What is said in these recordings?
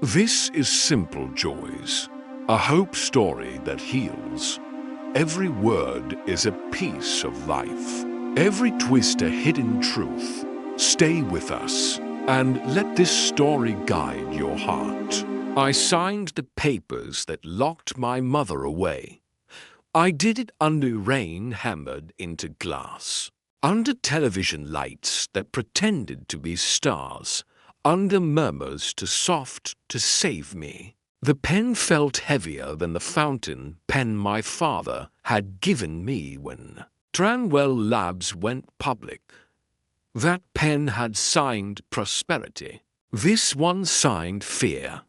This is Simple Joys, a hope story that heals. Every word is a piece of life. Every twist a hidden truth. Stay with us and let this story guide your heart. I signed the papers that locked my mother away. I did it under rain hammered into glass, under television lights that pretended to be stars, under murmurs too soft to save me. The pen felt heavier than the fountain pen my father had given me when Tranwell Labs went public. That pen had signed prosperity. This one signed fear.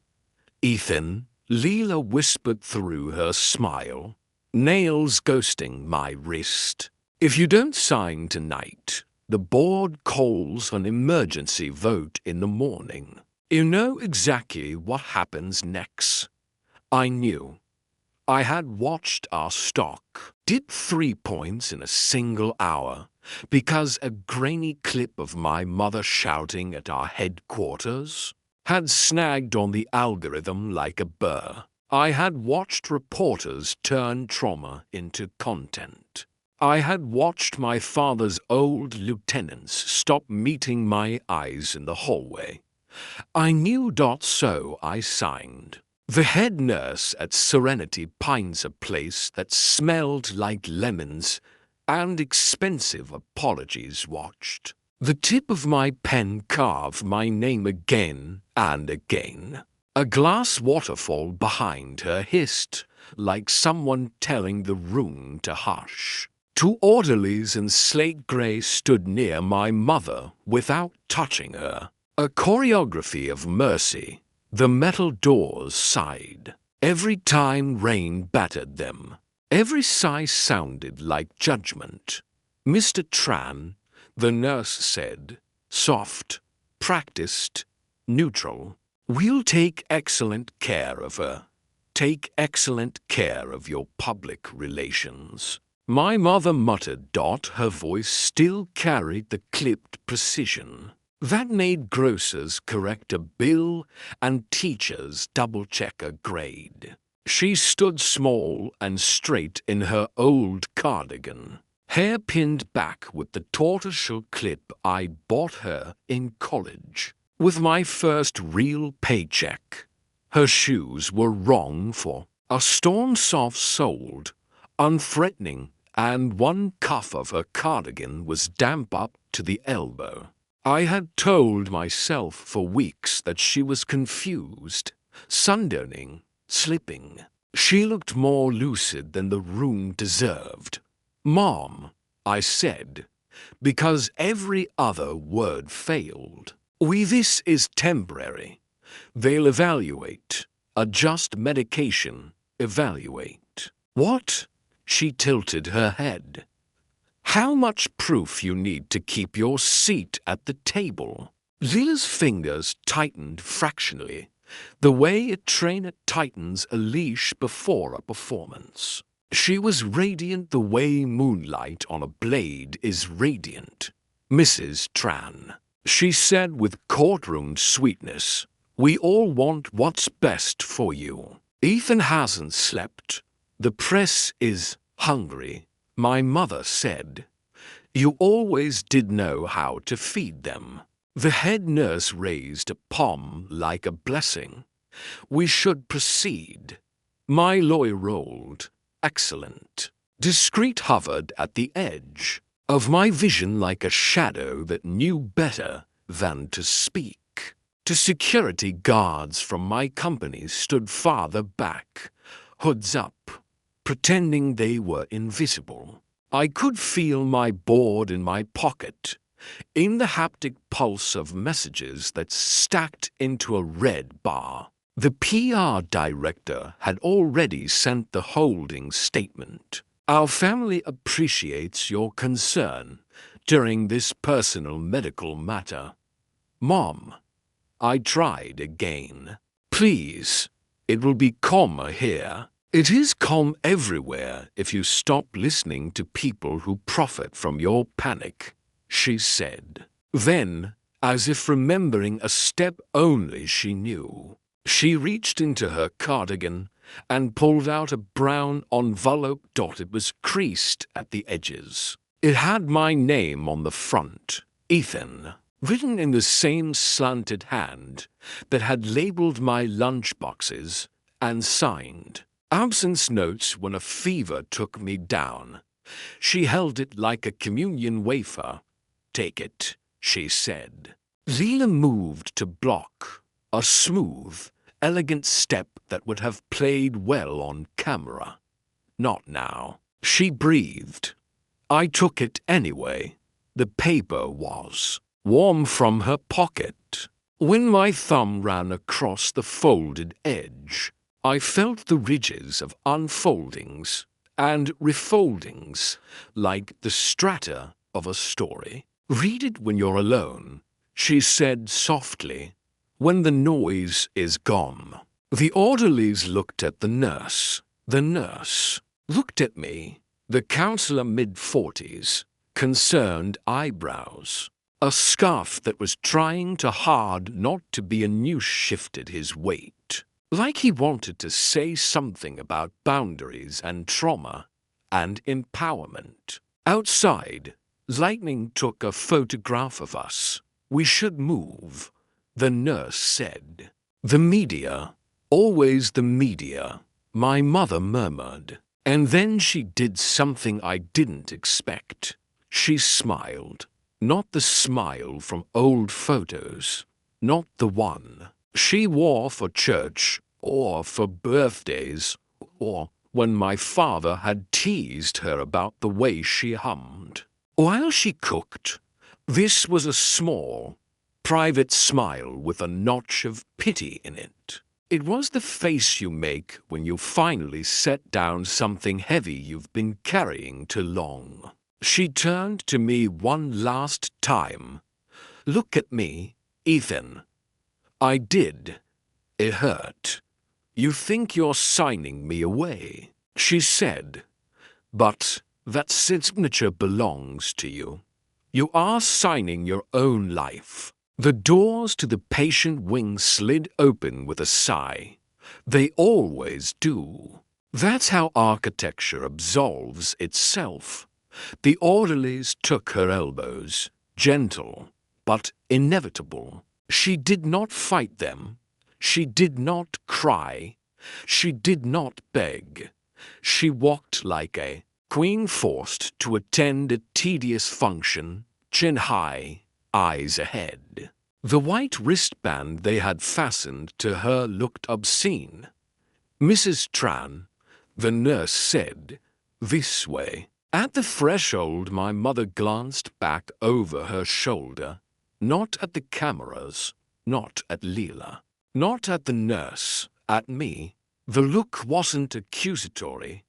Ethan, Leela whispered through her smile, nails ghosting my wrist. If you don't sign tonight, the board calls an emergency vote in the morning. You know exactly what happens next. I knew. I had watched our stock dip 3 points in a single hour because a grainy clip of my mother shouting at our headquarters had snagged on the algorithm like a burr. I had watched reporters turn trauma into content. I had watched my father's old lieutenants stop meeting my eyes in the hallway. I knew. So I signed. The head nurse at Serenity Pines, a place that smelled like lemons and expensive apologies, watched. The tip of my pen carved my name again and again. A glass waterfall behind her hissed, like someone telling the room to hush. 2 orderlies in slate gray stood near my mother without touching her. A choreography of mercy. The metal doors sighed every time rain battered them. Every sigh sounded like judgment. Mr. Tran, the nurse said, soft, practiced, neutral. We'll take excellent care of her. Take excellent care of your public relations. My mother muttered. Her voice still carried the clipped precision that made grocers correct a bill and teachers double-check a grade. She stood small and straight in her old cardigan, hair pinned back with the tortoiseshell clip I bought her in college with my first real paycheck. Her shoes were wrong for a stone soft-soled, unthreatening, and one cuff of her cardigan was damp up to the elbow. I had told myself for weeks that she was confused, sundowning, slipping. She looked more lucid than the room deserved. Mom, I said, because every other word failed. This is temporary. They'll evaluate, adjust medication, evaluate. What? She tilted her head. How much proof you need to keep your seat at the table? Leela's fingers tightened fractionally, the way a trainer tightens a leash before a performance. She was radiant the way moonlight on a blade is radiant. Mrs. Tran, she said with courtroom sweetness, we all want what's best for you. Ethan hasn't slept. The press is hungry. My mother said, you always did know how to feed them. The head nurse raised a palm like a blessing. We should proceed. My lawyer rolled. Excellent. Discreet hovered at the edge of my vision like a shadow that knew better than to speak. The security guards from my company stood farther back, hoods up, pretending they were invisible. I could feel my board in my pocket, in the haptic pulse of messages that stacked into a red bar. The PR director had already sent the holding statement. Our family appreciates your concern during this personal medical matter. Mom, I tried again. Please, it will be calmer here. It is calm everywhere if you stop listening to people who profit from your panic, she said. Then, as if remembering a step only she knew, She reached into her cardigan and pulled out a brown envelope. It was creased at the edges. It had my name on the front, Ethan, written in the same slanted hand that had labeled my lunchboxes, and signed, "Absence notes when a fever took me down." She held it like a communion wafer. "Take it," she said. Leela moved to block, a smooth, elegant step that would have played well on camera. Not now. She breathed. I took it anyway. The paper was warm from her pocket. When my thumb ran across the folded edge, I felt the ridges of unfoldings and refoldings like the strata of a story. "Read it when you're alone," she said softly, "when the noise is gone." The orderlies looked at the nurse. The nurse looked at me. The counselor, mid-40s, concerned eyebrows. A scarf that was trying too hard not to be a noose shifted his weight, like he wanted to say something about boundaries and trauma and empowerment. Outside, lightning took a photograph of us. "We should move," the nurse said. "The media, always the media," my mother murmured. And then she did something I didn't expect. She smiled. Not the smile from old photos. Not the one she wore for church or for birthdays or when my father had teased her about the way she hummed while she cooked. This was a small, private smile with a notch of pity in it. It was the face you make when you finally set down something heavy you've been carrying too long. She turned to me one last time. "Look at me, Ethan." I did. It hurt. "You think you're signing me away," she said. "But that signature belongs to you. You are signing your own life." The doors to the patient wing slid open with a sigh. They always do. That's how architecture absolves itself. The orderlies took her elbows, gentle but inevitable. She did not fight them. She did not cry. She did not beg. She walked like a queen forced to attend a tedious function, chin high, eyes ahead. The white wristband they had fastened to her looked obscene. "Mrs. Tran," the nurse said, "this way." At the threshold, my mother glanced back over her shoulder, not at the cameras, not at Leela, not at the nurse, at me. The look wasn't accusatory.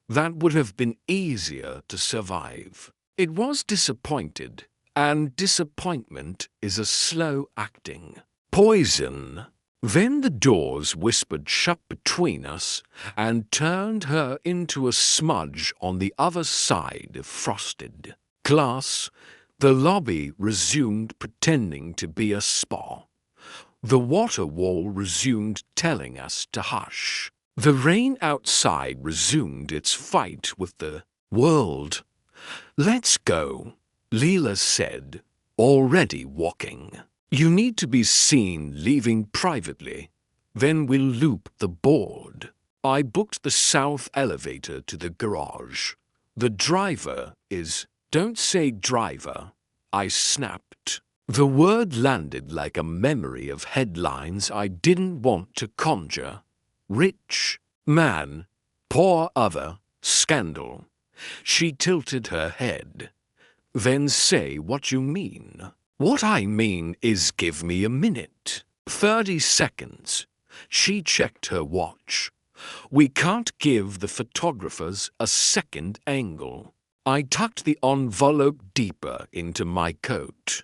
That would have been easier to survive. It was disappointed. And disappointment is a slow-acting poison. Then the doors whispered shut between us and turned her into a smudge on the other side of frosted glass. The lobby resumed pretending to be a spa. The water wall resumed telling us to hush. The rain outside resumed its fight with the world. "Let's go," Leela said, already walking. "You need to be seen leaving privately. Then we'll loop the board." I booked the south elevator to the garage. "The driver is—" "Don't say driver," I snapped. The word landed like a memory of headlines I didn't want to conjure. Rich man, poor other, scandal. She tilted her head. "Then say what you mean." "What I mean is give me a minute. 30 seconds. She checked her watch. "We can't give the photographers a second angle." I tucked the envelope deeper into my coat.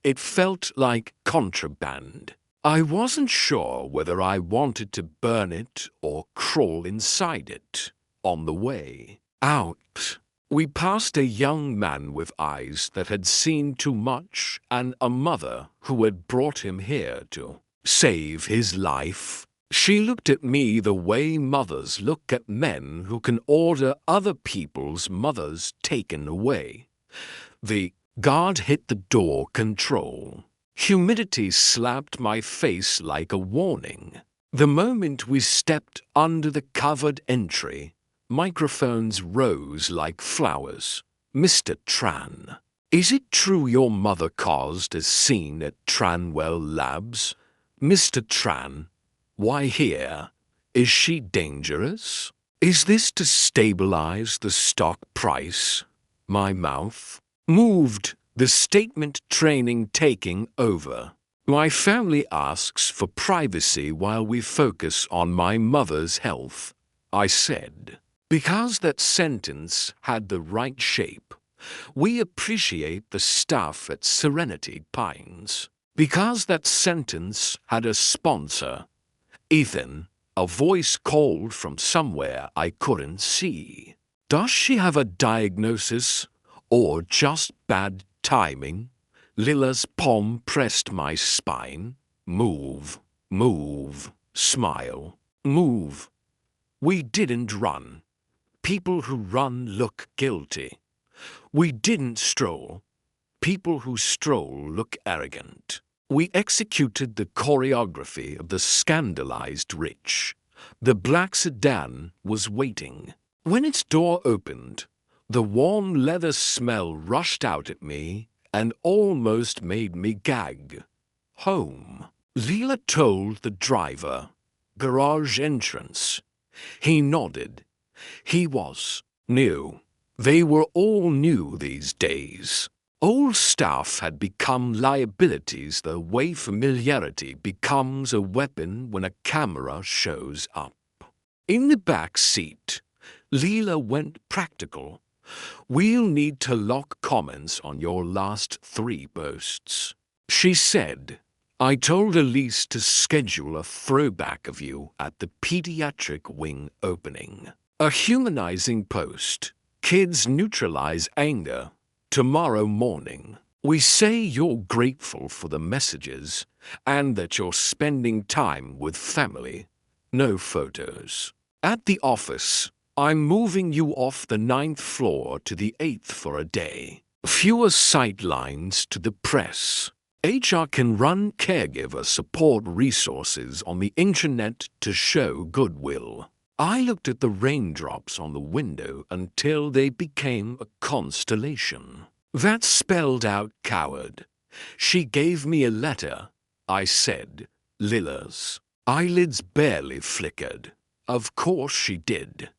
It felt like contraband. I wasn't sure whether I wanted to burn it or crawl inside it. On the way out, we passed a young man with eyes that had seen too much and a mother who had brought him here to save his life. She looked at me the way mothers look at men who can order other people's mothers taken away. The guard hit the door control. Humidity slapped my face like a warning. The moment we stepped under the covered entry, microphones rose like flowers. Mr. Tran, is it true your mother caused a scene at Tranwell Labs? Mr. Tran, why here? Is she dangerous? Is this to stabilize the stock price? My mouth moved, the statement training taking over. My family asks for privacy while we focus on my mother's health, I said. Because that sentence had the right shape. We appreciate the staff at Serenity Pines. Because that sentence had a sponsor. Ethan, a voice called from somewhere I couldn't see. Does she have a diagnosis or just bad timing? Lila's palm pressed my spine. Move, move, smile, move. We didn't run. People who run look guilty. We didn't stroll. People who stroll look arrogant. We executed the choreography of the scandalized rich. The black sedan was waiting. When its door opened, the warm leather smell rushed out at me and almost made me gag. Home. Leela told the driver. Garage entrance. He nodded. He was new. They were all new these days. Old staff had become liabilities the way familiarity becomes a weapon when a camera shows up. In the back seat, Leela went practical. We'll need to lock comments on your last 3 posts. She said, I told Elise to schedule a throwback of you at the pediatric wing opening. A humanizing post. Kids neutralize anger. Tomorrow morning, we say you're grateful for the messages and that you're spending time with family. No photos. At the office, I'm moving you off the 9th floor to the 8th for a day. Fewer sightlines to the press. HR can run caregiver support resources on the internet to show goodwill. I looked at the raindrops on the window until they became a constellation. That spelled out coward. She gave me a letter. I said, Lila's. Eyelids barely flickered. Of course she did.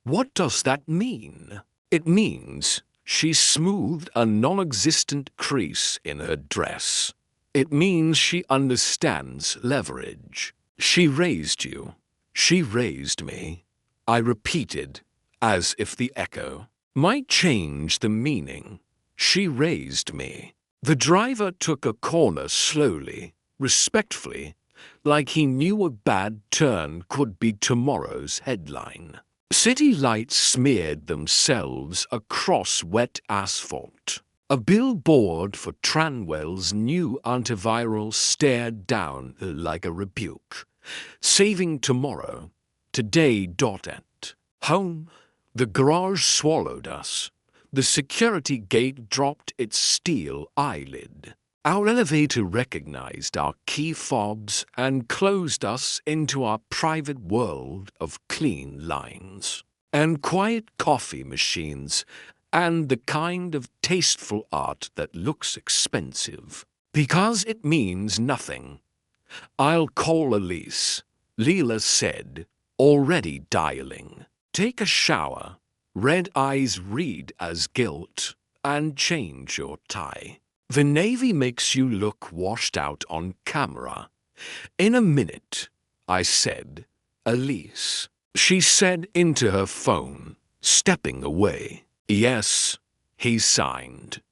What does that mean? It means she smoothed a non-existent crease in her dress. It means she understands leverage. She raised you. She raised me. I repeated, as if the echo might change the meaning. She raised me. The driver took a corner slowly, respectfully, like he knew a bad turn could be tomorrow's headline. City lights smeared themselves across wet asphalt. A billboard for Tranwell's new antiviral stared down like a rebuke. Saving tomorrow, today. At home, the garage swallowed us. The security gate dropped its steel eyelid. Our elevator recognized our key fobs and closed us into our private world of clean lines and quiet coffee machines and the kind of tasteful art that looks expensive. Because it means nothing. I'll call Elise, Leela said, already dialing. Take a shower, red eyes read as guilt, and change your tie. The Navy makes you look washed out on camera. In a minute, I said, Elise. She said into her phone, stepping away. Yes, he signed.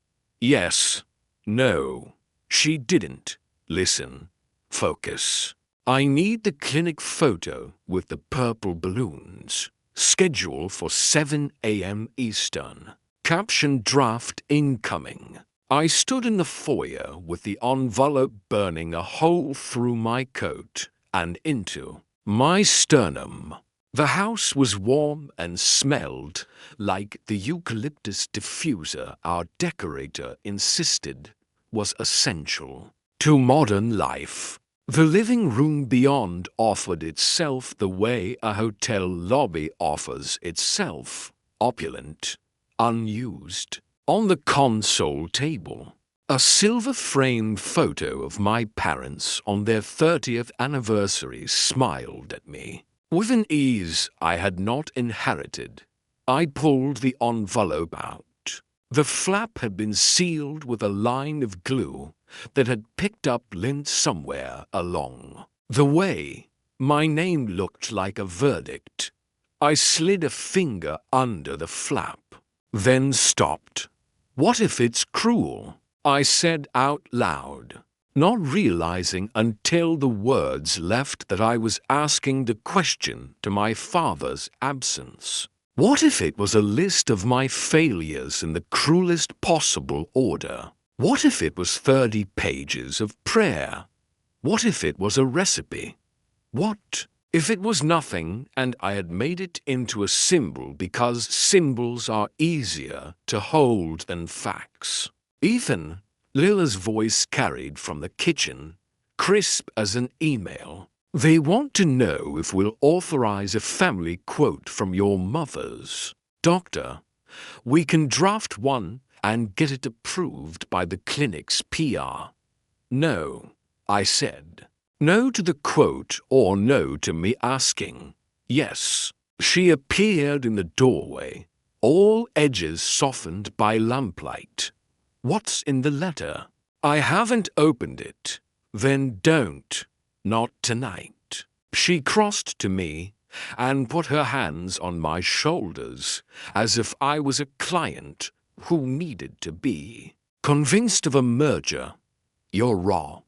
Yes, no. She didn't. Listen. Focus. I need the clinic photo with the purple balloons. Schedule for 7 a.m. Eastern. Caption draft incoming. I stood in the foyer with the envelope burning a hole through my coat and into My sternum. The house was warm and smelled like the eucalyptus diffuser our decorator insisted was essential to modern life. The living room beyond offered itself the way a hotel lobby offers itself, opulent, unused. On the console table, a silver-framed photo of my parents on their 30th anniversary smiled at me. With an ease I had not inherited, I pulled the envelope out. The flap had been sealed with a line of glue that had picked up lint somewhere along the way. My name looked like a verdict. I slid a finger under the flap, then stopped. What if it's cruel? I said out loud, not realizing until the words left that I was asking the question to my father's absence. What if it was a list of my failures in the cruelest possible order? What if it was 30 pages of prayer? What if it was a recipe? What if it was nothing and I had made it into a symbol because symbols are easier to hold than facts? Ethan, Lila's voice carried from the kitchen, crisp as an email. They want to know if we'll authorize a family quote from your mother's. Doctor, we can draft one and get it approved by the clinic's PR. No, I said. No to the quote or no to me asking. Yes. She appeared in the doorway, all edges softened by lamplight. What's in the letter? I haven't opened it. Then don't. Not tonight. She crossed to me and put her hands on my shoulders as if I was a client who needed to be. Convinced of a merger. You're raw.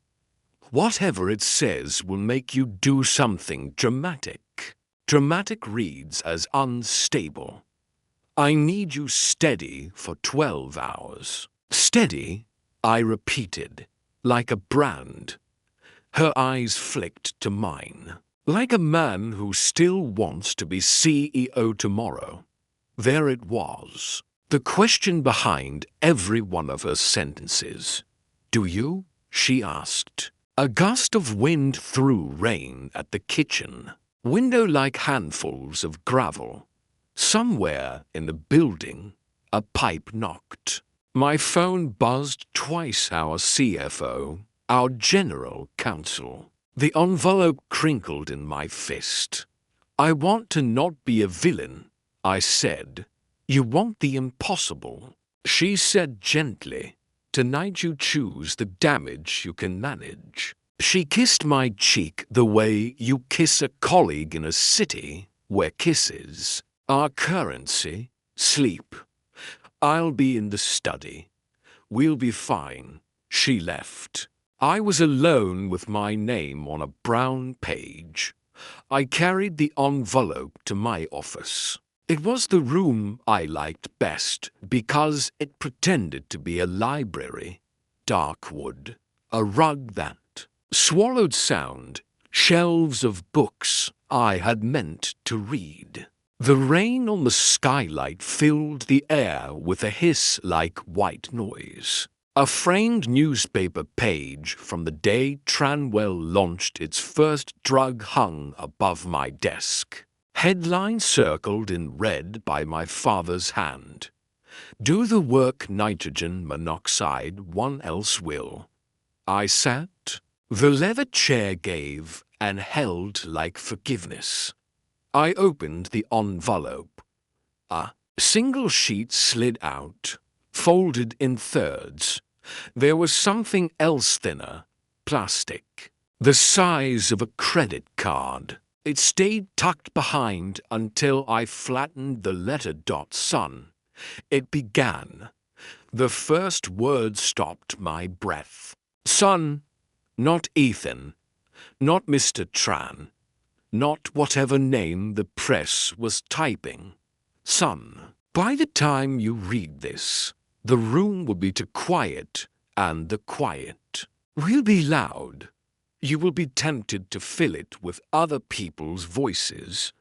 Whatever it says will make you do something dramatic. Dramatic reads as unstable. I need you steady for 12 hours. Steady, I repeated, like a brand. Her eyes flicked to mine, like a man who still wants to be CEO tomorrow. There it was, the question behind every one of her sentences. Do you? She asked. A gust of wind threw rain at the kitchen, window-like handfuls of gravel. Somewhere in the building, a pipe knocked. My phone buzzed twice our CFO, our general counsel. The envelope crinkled in my fist. I want to not be a villain, I said. You want the impossible. She said gently, tonight you choose the damage you can manage. She kissed my cheek the way you kiss a colleague in a city where kisses are currency. Sleep. I'll be in the study. We'll be fine. She left. I was alone with my name on a brown page. I carried the envelope to my office. It was the room I liked best because it pretended to be a library. Dark wood, a rug that swallowed sound, shelves of books I had meant to read. The rain on the skylight filled the air with a hiss like white noise. A framed newspaper page from the day Tranwell launched its first drug hung above my desk. Headline circled in red by my father's hand. Do the work nitrogen monoxide, one else will. I sat. The leather chair gave and held like forgiveness. I opened the envelope. A single sheet slid out, folded in thirds. There was something else thinner, plastic, the size of a credit card. It stayed tucked behind until I flattened the letter. Son. It began. The first word stopped my breath. Son, not Ethan, not Mr. Tran. Not whatever name the press was typing. Son, by the time you read this, the room will be too quiet, and the quiet will be loud. You will be tempted to fill it with other people's voices.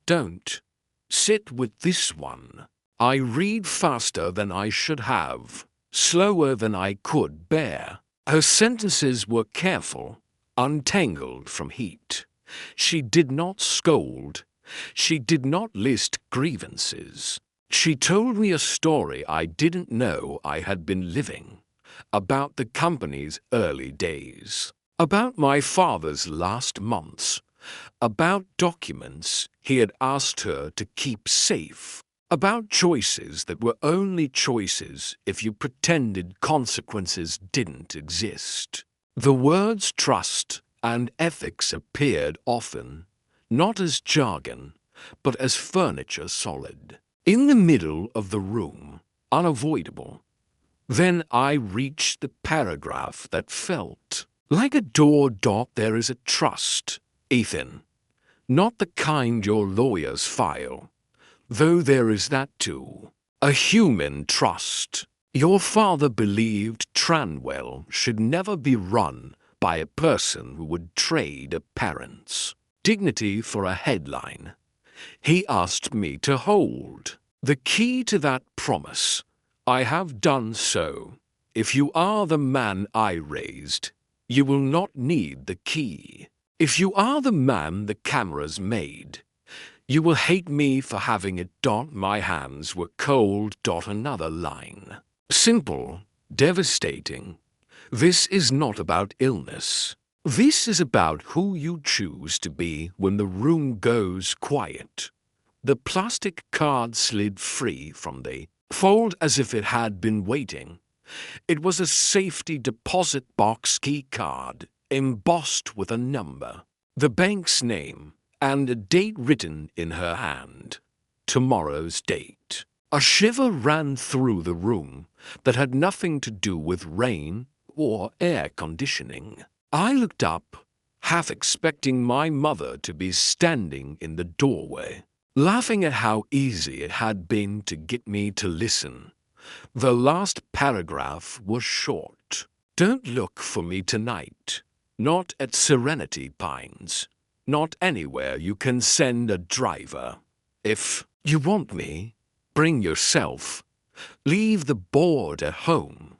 Don't. Sit with this one. I read faster than I should have, slower than I could bear. Her sentences were careful, untangled from heat. She did not scold. She did not list grievances. She told me a story I didn't know I had been living, about the company's early days, about my father's last months, about documents he had asked her to keep safe, about choices that were only choices if you pretended consequences didn't exist. The words trust and ethics appeared often, not as jargon, but as furniture solid. In the middle of the room, unavoidable. Then I reached the paragraph that felt like a door dot. There is a trust, Ethan. Not the kind your lawyers file, though there is that too. A human trust. Your father believed Tranwell should never be run by a person who would trade a parent's dignity for a headline. He asked me to hold the key to that promise. I have done so. If you are the man I raised, you will not need the key. If you are the man the cameras made, you will hate me for having it. My hands were cold. Another line. Simple, devastating. This is not about illness. This is about who you choose to be when the room goes quiet. The plastic card slid free from the fold as if it had been waiting. It was a safety deposit box key card, embossed with a number, the bank's name, and a date written in her hand. Tomorrow's date. A shiver ran through the room that had nothing to do with rain or air conditioning. I looked up, half expecting my mother to be standing in the doorway, laughing at how easy it had been to get me to listen. The last paragraph was short. Don't look for me tonight. Not at Serenity Pines. Not anywhere you can send a driver. If you want me, bring yourself. Leave the board at home.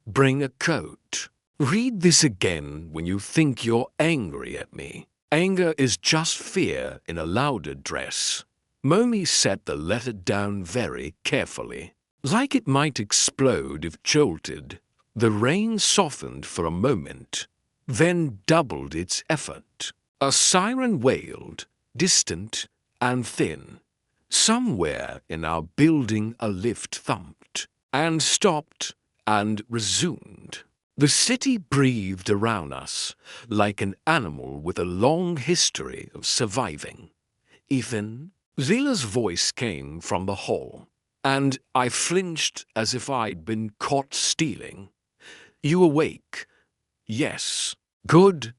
Bring a coat. Read this again when you think you're angry at me. Anger is just fear in a louder dress. Momi set the letter down very carefully, like it might explode if jolted. The rain softened for a moment, then doubled its effort. A siren wailed, distant and thin. Somewhere in our building a lift thumped, and stopped, and resumed. The city breathed around us like an animal with a long history of surviving. Ethan, Zila's voice came from the hall, and I flinched as if I'd been caught stealing. You awake? Yes. Good.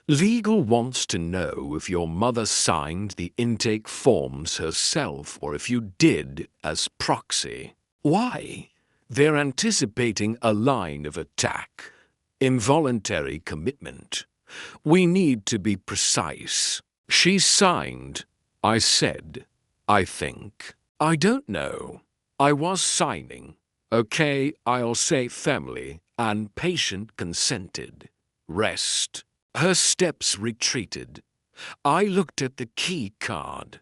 Legal wants to know if your mother signed the intake forms herself or if you did as proxy. Why? They're anticipating a line of attack. Involuntary commitment. We need to be precise. She signed, I said. I think. I don't know. I was signing. Okay, I'll say family and patient consented. Rest. Her steps retreated. I looked at the key card.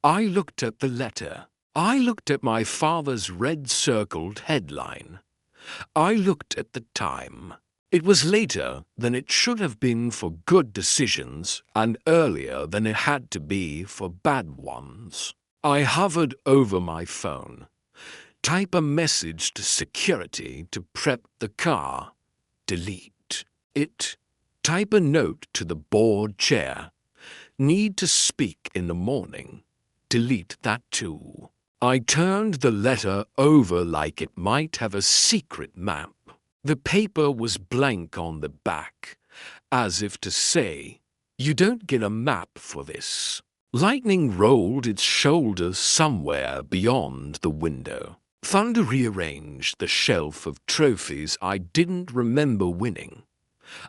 I looked at the letter. I looked at my father's red-circled headline. I looked at the time. It was later than it should have been for good decisions and earlier than it had to be for bad ones. I hovered over my phone. Type a message to security to prep the car. Delete it. Type a note to the board chair. Need to speak in the morning. Delete that too. I turned the letter over like it might have a secret map. The paper was blank on the back, as if to say, you don't get a map for this. Lightning rolled its shoulders somewhere beyond the window. Thunder rearranged the shelf of trophies I didn't remember winning.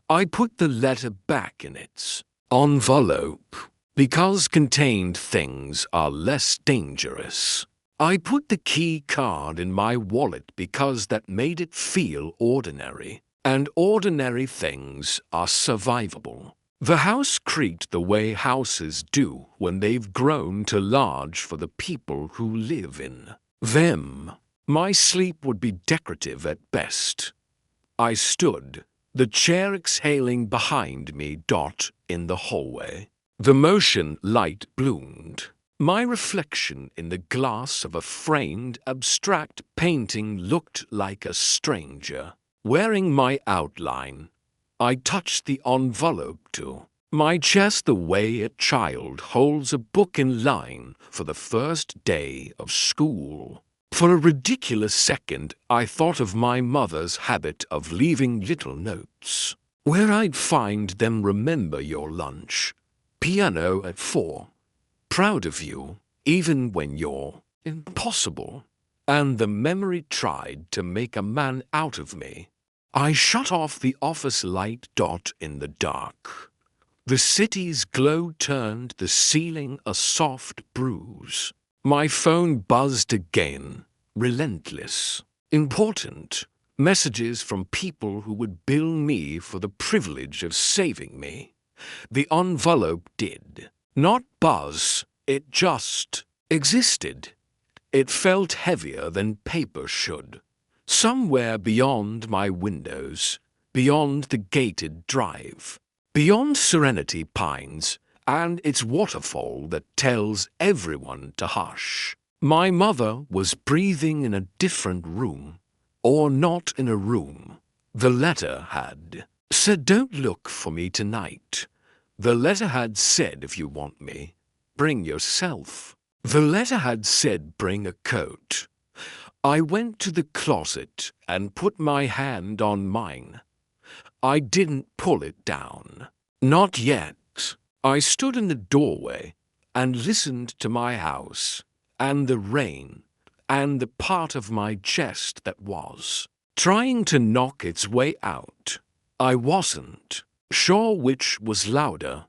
I put the letter back in its envelope because contained things are less dangerous. I put the key card in my wallet because that made it feel ordinary, and ordinary things are survivable. The house creaked the way houses do when they've grown too large for the people who live in them. My sleep would be decorative at best. I stood, the chair exhaling behind me, in the hallway. The motion light bloomed. My reflection in the glass of a framed abstract painting looked like a stranger, wearing my outline. I touched the envelope to my chest the way a child holds a book in line for the first day of school. For a ridiculous second, I thought of my mother's habit of leaving little notes, where I'd find them: remember your lunch, piano at 4, proud of you, even when you're impossible. And the memory tried to make a man out of me. I shut off the office light. In the dark, the city's glow turned the ceiling a soft bruise. My phone buzzed again, relentless. Important messages from people who would bill me for the privilege of saving me. The envelope did not buzz, it just existed. It felt heavier than paper should. Somewhere beyond my windows, beyond the gated drive, beyond Serenity Pines and its waterfall that tells everyone to hush. My mother was breathing in a different room, or not in a room. The letter had said, don't look for me tonight. The letter had said, if you want me, bring yourself. The letter had said, bring a coat. I went to the closet and put my hand on mine. I didn't pull it down. Not yet. I stood in the doorway and listened to my house and the rain and the part of my chest that was trying to knock its way out. I wasn't sure which was louder.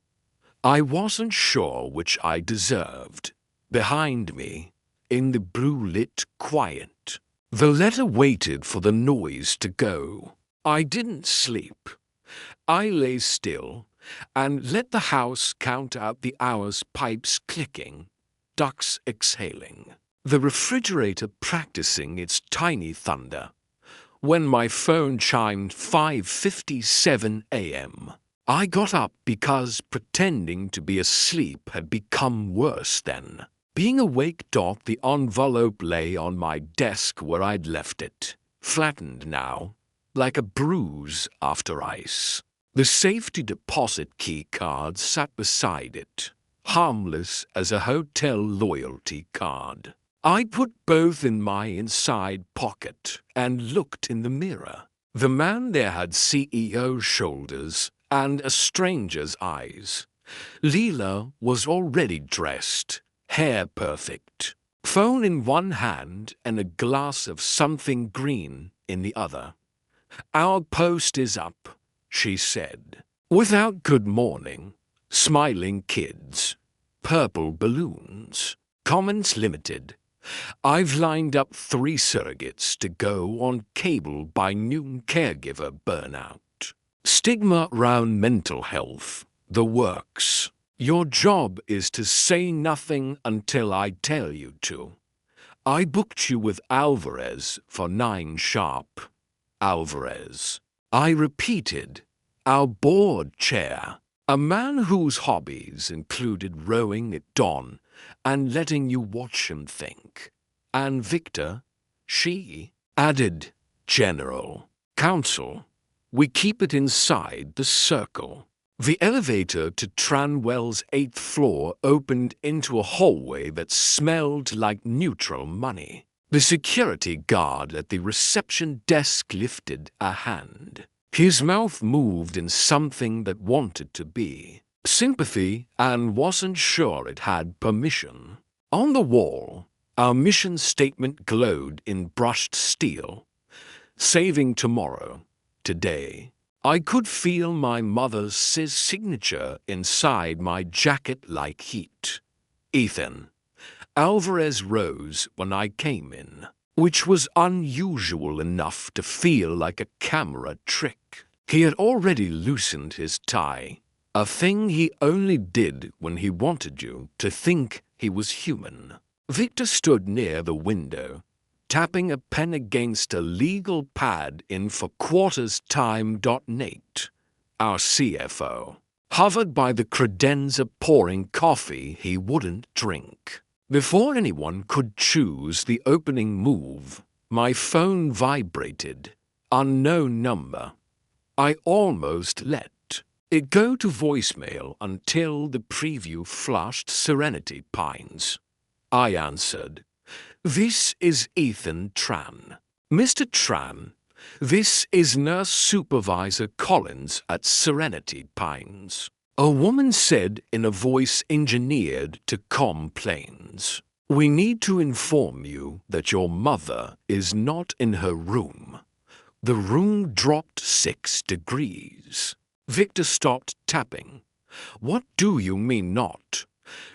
I wasn't sure which I deserved. Behind me, in the blue-lit quiet, the letter waited for the noise to go. I didn't sleep. I lay still and let the house count out the hours, pipes clicking, ducts exhaling, the refrigerator practicing its tiny thunder. When my phone chimed 5:57 a.m., I got up because pretending to be asleep had become worse than being awake. The envelope lay on my desk where I'd left it, flattened now, like a bruise after ice. The safety deposit key card sat beside it, harmless as a hotel loyalty card. I put both in my inside pocket and looked in the mirror. The man there had CEO shoulders and a stranger's eyes. Leela was already dressed, hair perfect, phone in one hand and a glass of something green in the other. Our post is up, she said, without good morning. Smiling kids, purple balloons, comments limited. I've lined up 3 surrogates to go on cable by noon. Caregiver burnout. Stigma around mental health. The works. Your job is to say nothing until I tell you to. I booked you with Alvarez for 9 sharp. Alvarez. I repeated. Our board chair. A man whose hobbies included rowing at dawn and letting you watch him think. And Victor, she added, General Counsel. We keep it inside the circle. The elevator to Tranwell's 8th floor opened into a hallway that smelled like neutral money. The security guard at the reception desk lifted a hand. His mouth moved in something that wanted to be sympathy and wasn't sure it had permission. On the wall, our mission statement glowed in brushed steel. Saving tomorrow, today. I could feel my mother's signature inside my jacket like heat. Ethan. Alvarez rose when I came in, which was unusual enough to feel like a camera trick. He had already loosened his tie, a thing he only did when he wanted you to think he was human. Victor stood near the window, tapping a pen against a legal pad in for quarterstime.Nate, our CFO, hovered by the credenza pouring coffee he wouldn't drink. Before anyone could choose the opening move, my phone vibrated. Unknown number. I almost let it go to voicemail until the preview flashed Serenity Pines. I answered. This is Ethan Tran. Mr. Tran, this is Nurse Supervisor Collins at Serenity Pines. A woman said in a voice engineered to calm planes. We need to inform you that your mother is not in her room. The room dropped 6 degrees. Victor stopped tapping. What do you mean not?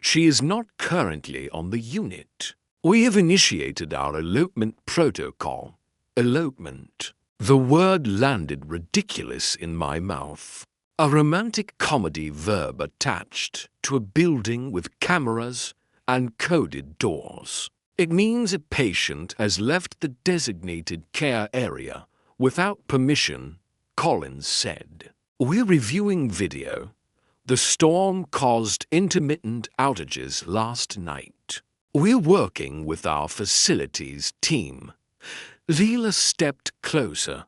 She is not currently on the unit. We have initiated our elopement protocol. Elopement. The word landed ridiculous in my mouth. A romantic comedy verb attached to a building with cameras and coded doors. It means a patient has left the designated care area without permission, Collins said. We're reviewing video. The storm caused intermittent outages last night. We're working with our facilities team. Leela stepped closer,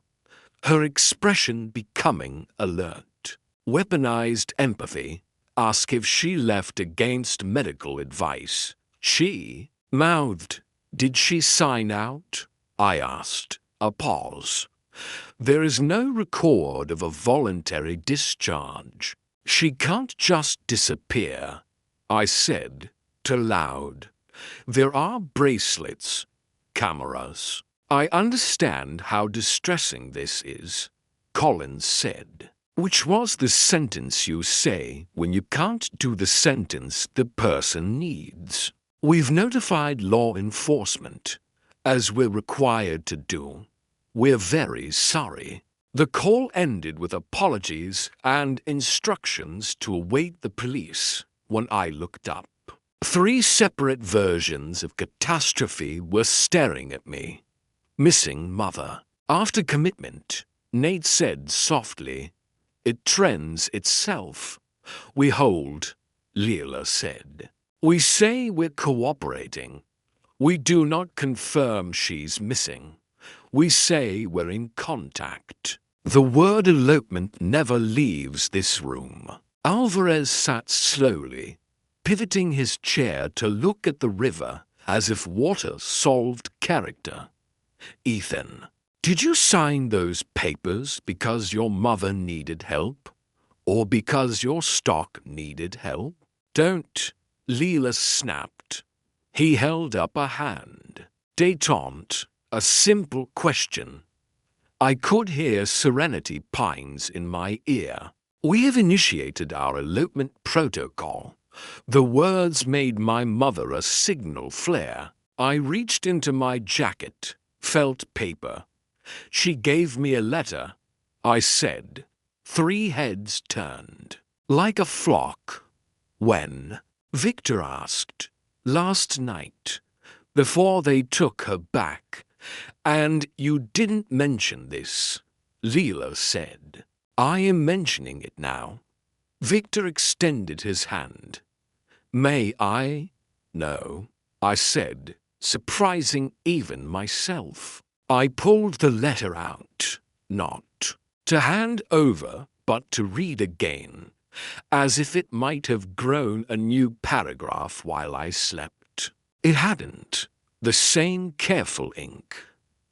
her expression becoming alert. Weaponized empathy, asked if she left against medical advice. She mouthed. Did she sign out? I asked. A pause. There is no record of a voluntary discharge. She can't just disappear, I said, to Loud. There are bracelets, cameras. I understand how distressing this is, Collins said. Which was the sentence you say when you can't do the sentence the person needs. We've notified law enforcement, as we're required to do. We're very sorry. The call ended with apologies and instructions to await the police when I looked up. 3 separate versions of catastrophe were staring at me. Missing mother. After commitment, Nate said softly, it trends itself. We hold, Leela said. We say we're cooperating. We do not confirm she's missing. We say we're in contact. The word elopement never leaves this room. Alvarez sat slowly, pivoting his chair to look at the river as if water solved character. Ethan, did you sign those papers because your mother needed help? Or because your stock needed help? Don't, Leela snapped. He held up a hand. Détente, a simple question. I could hear Serenity Pines in my ear. We have initiated our elopement protocol. The words made my mother a signal flare. I reached into my jacket, felt paper. She gave me a letter. I said. 3 heads turned. Like a flock. When? Victor asked. Last night, before they took her back. And you didn't mention this, Leela said. I am mentioning it now. Victor extended his hand. May I? No, I said, surprising even myself. I pulled the letter out, not to hand over, but to read again, as if it might have grown a new paragraph while I slept. It hadn't. The same careful ink,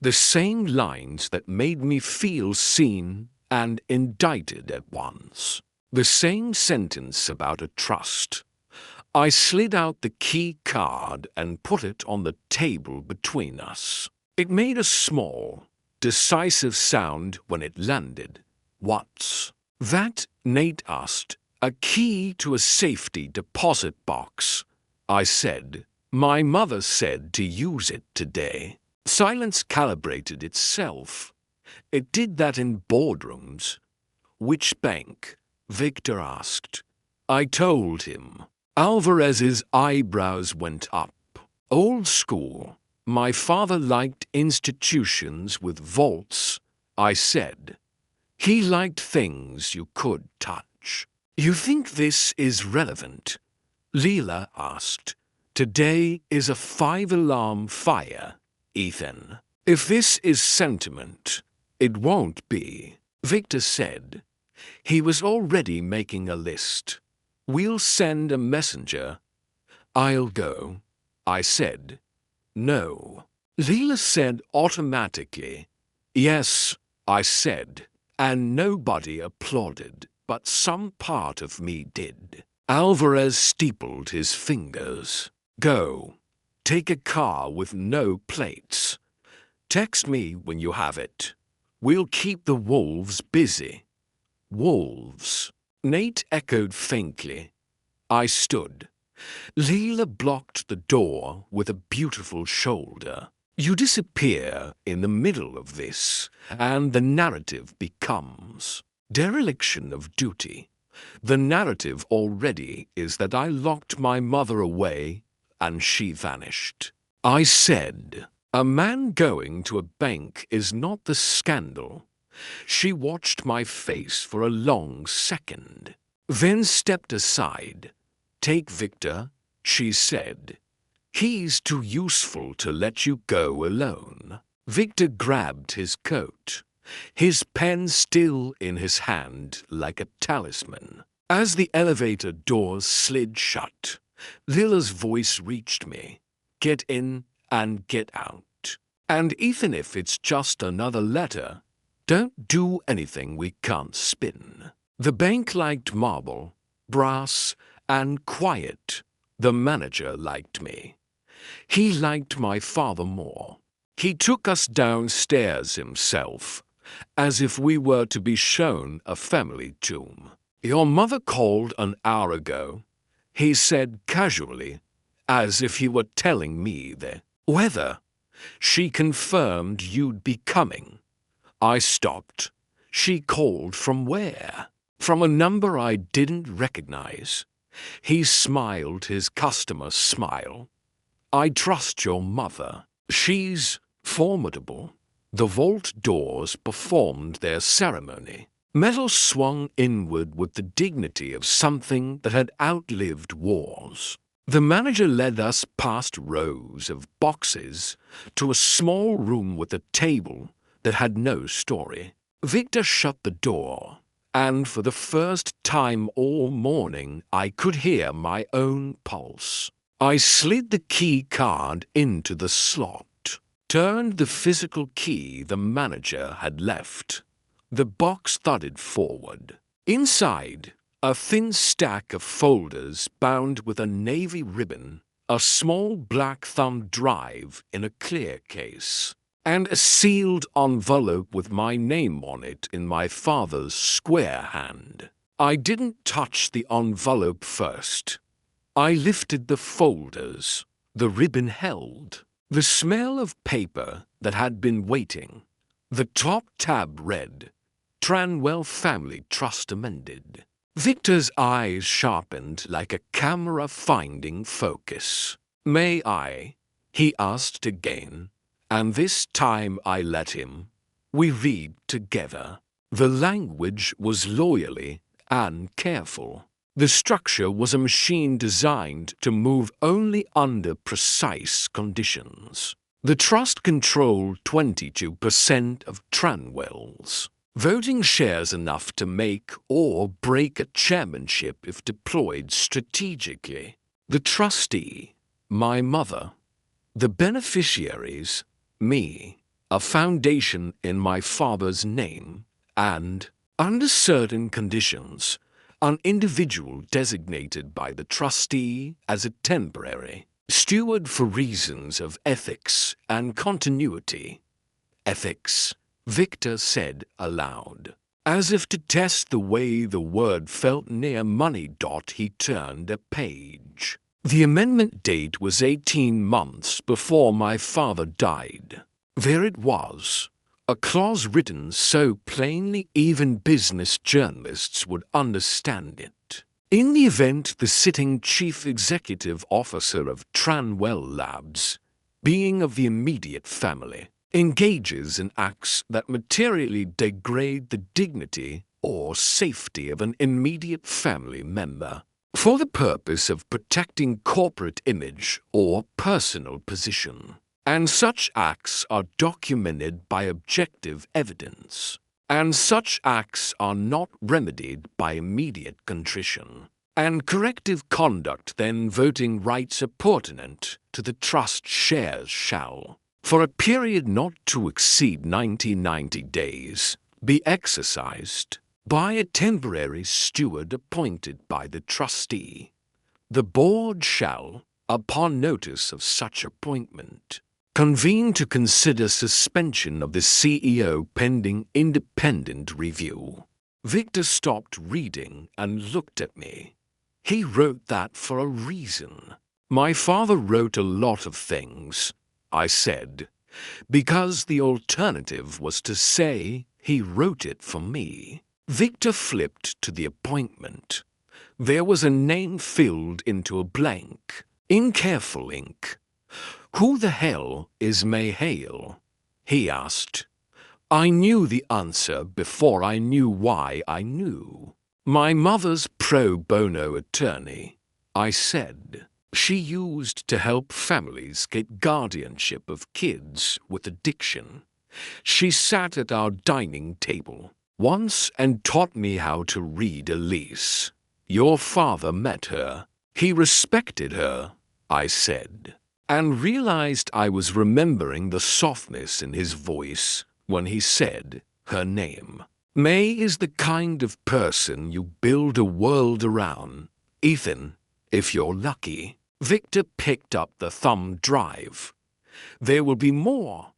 the same lines that made me feel seen and indicted at once, the same sentence about a trust. I slid out the key card and put it on the table between us. It made a small, decisive sound when it landed, What's that? Nate asked. A key to a safety deposit box, I said. My mother said to use it today. Silence calibrated itself. It did that in boardrooms. Which bank? Victor asked. I told him. Alvarez's eyebrows went up. Old school. My father liked institutions with vaults, I said. He liked things you could touch. You think this is relevant? Leela asked. Today is a 5-alarm fire, Ethan. If this is sentiment, it won't be, Victor said. He was already making a list. We'll send a messenger. I'll go, I said. No. Leela said automatically. Yes, I said, and nobody applauded, but some part of me did. Alvarez steepled his fingers. Go. Take a car with no plates. Text me when you have it. We'll keep the wolves busy. Wolves. Nate echoed faintly. I stood. Leela blocked the door with a beautiful shoulder. You disappear in the middle of this, and the narrative becomes dereliction of duty. The narrative already is that I locked my mother away and she vanished. I said, a man going to a bank is not the scandal. She watched my face for a long second, then stepped aside. Take Victor, she said. He's too useful to let you go alone. Victor grabbed his coat, his pen still in his hand like a talisman. As the elevator doors slid shut, Lila's voice reached me. Get in and get out. And even if it's just another letter, don't do anything we can't spin. The bank liked marble, brass, and quiet. The manager liked me. He liked my father more. He took us downstairs himself, as if we were to be shown a family tomb. Your mother called an hour ago, he said casually, as if he were telling me the weather. She confirmed you'd be coming. I stopped. She called from where? From a number I didn't recognize. He smiled his customer smile. I trust your mother. She's formidable. The vault doors performed their ceremony. Metal swung inward with the dignity of something that had outlived wars. The manager led us past rows of boxes to a small room with a table that had no story. Victor shut the door, and for the first time all morning I could hear my own pulse. I slid the key card into the slot, turned the physical key the manager had left. The box thudded forward. Inside, a thin stack of folders bound with a navy ribbon, a small black thumb drive in a clear case, and a sealed envelope with my name on it in my father's square hand. I didn't touch the envelope first. I lifted the folders. The ribbon held. The smell of paper that had been waiting. The top tab read, Tranwell Family Trust amended. Victor's eyes sharpened like a camera finding focus. May I? He asked again, and this time I let him. We read together. The language was loyally and careful. The structure was a machine designed to move only under precise conditions. The trust controlled 22% of Tranwell's voting shares, enough to make or break a chairmanship if deployed strategically. The trustee, my mother. The beneficiaries, me. A foundation in my father's name, and, under certain conditions, an individual designated by the trustee as a temporary steward for reasons of ethics and continuity. Ethics, Victor said aloud. As if to test the way the word felt near money. He turned a page. The amendment date was 18 months before my father died. There it was, a clause written so plainly even business journalists would understand it. In the event the sitting chief executive officer of Tranwell Labs, being of the immediate family, engages in acts that materially degrade the dignity or safety of an immediate family member, for the purpose of protecting corporate image or personal position, and such acts are documented by objective evidence, and such acts are not remedied by immediate contrition, and corrective conduct, then voting rights appurtenant to the trust shares shall, for a period not to exceed 90 days, be exercised by a temporary steward appointed by the trustee. The board shall, upon notice of such appointment, convene to consider suspension of the CEO pending independent review. Victor stopped reading and looked at me. He wrote that for a reason. My father wrote a lot of things, I said, because the alternative was to say he wrote it for me. Victor flipped to the appointment. There was a name filled into a blank, in careful ink. "Who the hell is May Hale?" he asked. I knew the answer before I knew why I knew. "My mother's pro bono attorney," I said. "She used to help families get guardianship of kids with addiction. She sat at our dining table once and taught me how to read a lease. Your father met her. He respected her," I said, and realized I was remembering the softness in his voice when he said her name. "May is the kind of person you build a world around, Ethan, if you're lucky." Victor picked up the thumb drive. "There will be more."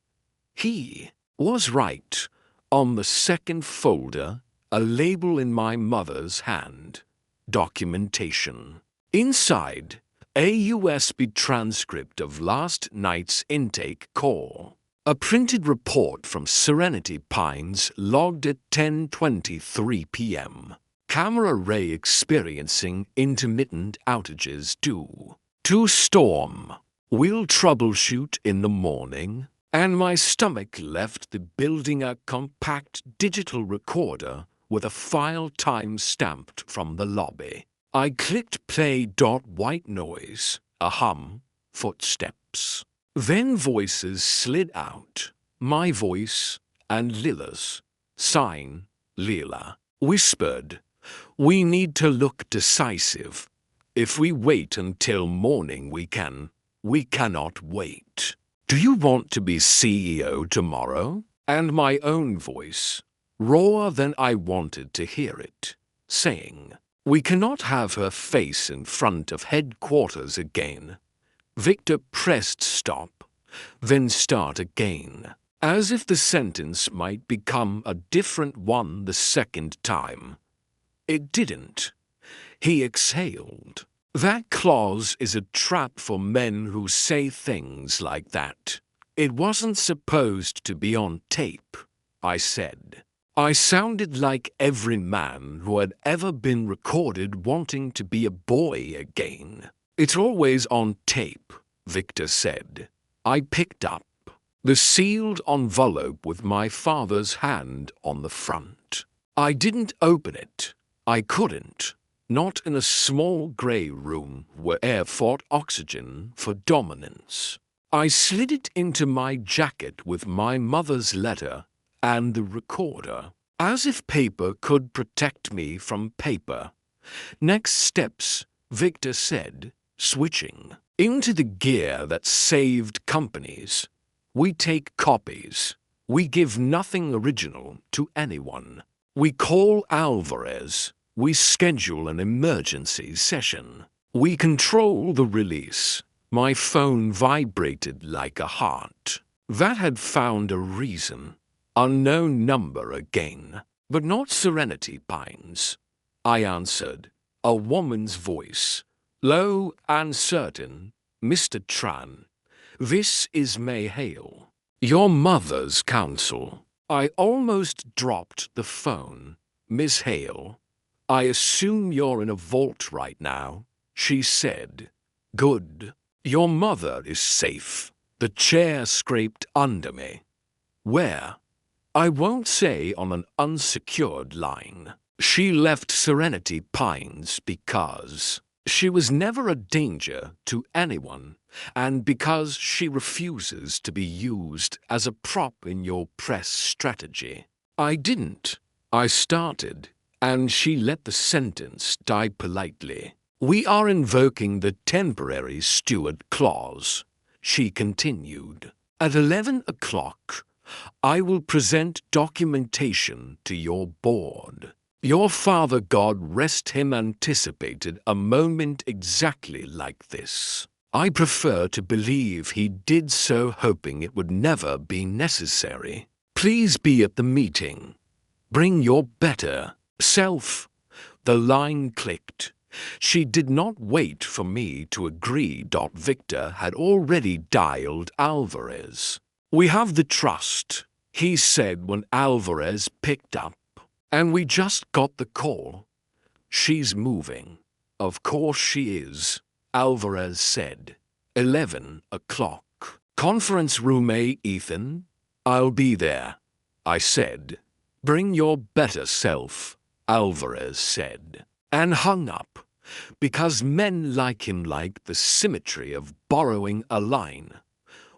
He was right. On the second folder, a label in my mother's hand. Documentation. Inside, a USB transcript of last night's intake call. A printed report from Serenity Pines logged at 10:23 p.m. Camera array experiencing intermittent outages due to storm. Will troubleshoot in the morning. And my stomach left the building a compact digital recorder with a file time stamped from the lobby. I clicked play. White noise, a hum, footsteps. Then voices slid out. My voice and Lila's. Sign, Lila. Whispered, "We need to look decisive. If we wait until morning we cannot wait. Do you want to be CEO tomorrow?" And my own voice, rawer than I wanted to hear it, saying, "We cannot have her face in front of headquarters again." Victor pressed stop, then start again, as if the sentence might become a different one the second time. It didn't. He exhaled. "That clause is a trap for men who say things like that. It wasn't supposed to be on tape," I said. I sounded like every man who had ever been recorded wanting to be a boy again. "It's always on tape," Victor said. I picked up the sealed envelope with my father's hand on the front. I didn't open it. I couldn't. Not in a small grey room where air fought oxygen for dominance. I slid it into my jacket with my mother's letter and the recorder, as if paper could protect me from paper. "Next steps," Victor said, switching into the gear that saved companies. "We take copies. We give nothing original to anyone. We call Alvarez. We schedule an emergency session. We control the release." My phone vibrated like a heart. That had found a reason. Unknown number again. But not Serenity Pines, I answered, a woman's voice, low and certain. Mr. Tran, this is May Hale, your mother's counsel. I almost dropped the phone. Miss Hale, I assume you're in a vault right now, she said. Good. Your mother is safe. The chair scraped under me. Where? I won't say on an unsecured line. She left Serenity Pines because she was never a danger to anyone, and because she refuses to be used as a prop in your press strategy. I didn't. I started, and she let the sentence die politely. We are invoking the temporary steward clause, she continued. At 11 o'clock, I will present documentation to your board. Your father, God rest him, anticipated a moment exactly like this. I prefer to believe he did so hoping it would never be necessary. Please be at the meeting. Bring your better self. The line clicked. She did not wait for me to agree. Victor had already dialed Alvarez. We have the trust, he said when Alvarez picked up. And we just got the call. She's moving. Of course she is, Alvarez said. 11 o'clock. Conference room A, Ethan? I'll be there, I said. Bring your better self, Alvarez said. And hung up, because men like him liked the symmetry of borrowing a line.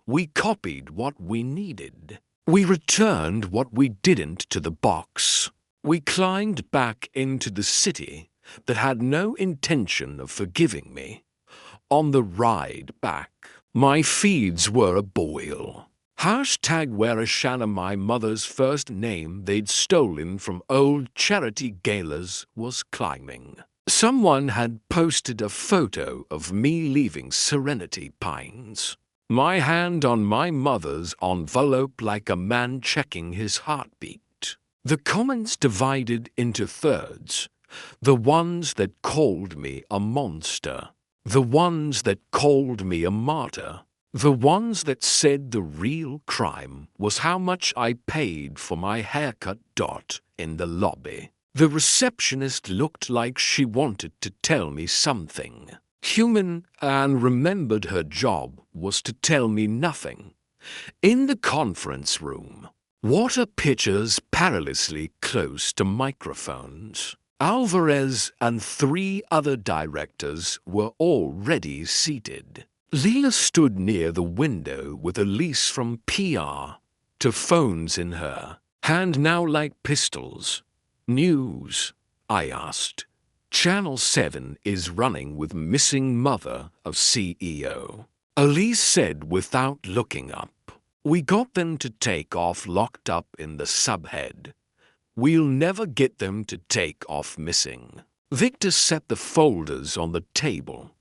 We copied what we needed. We returned what we didn't to the box. We climbed back into the city that had no intention of forgiving me. On the ride back, my feeds were aboil. Hashtag Wereshana, my mother's first name they'd stolen from old charity galas, was climbing. Someone had posted a photo of me leaving Serenity Pines. My hand on my mother's envelope like a man checking his heartbeat. The comments divided into thirds. The ones that called me a monster. The ones that called me a martyr. The ones that said the real crime was how much I paid for my haircut. In the lobby. The receptionist looked like she wanted to tell me something human, and remembered her job was to tell me nothing. In the conference room, water pitchers perilously close to microphones. Alvarez and 3 other directors were already seated. Leela stood near the window with a lease from PR to phones in her hand now like pistols. News? I asked. Channel 7 is running with missing mother of CEO. Elise said without looking up. We got them to take off locked up in the subhead. We'll never get them to take off missing. Victor set the folders on the table.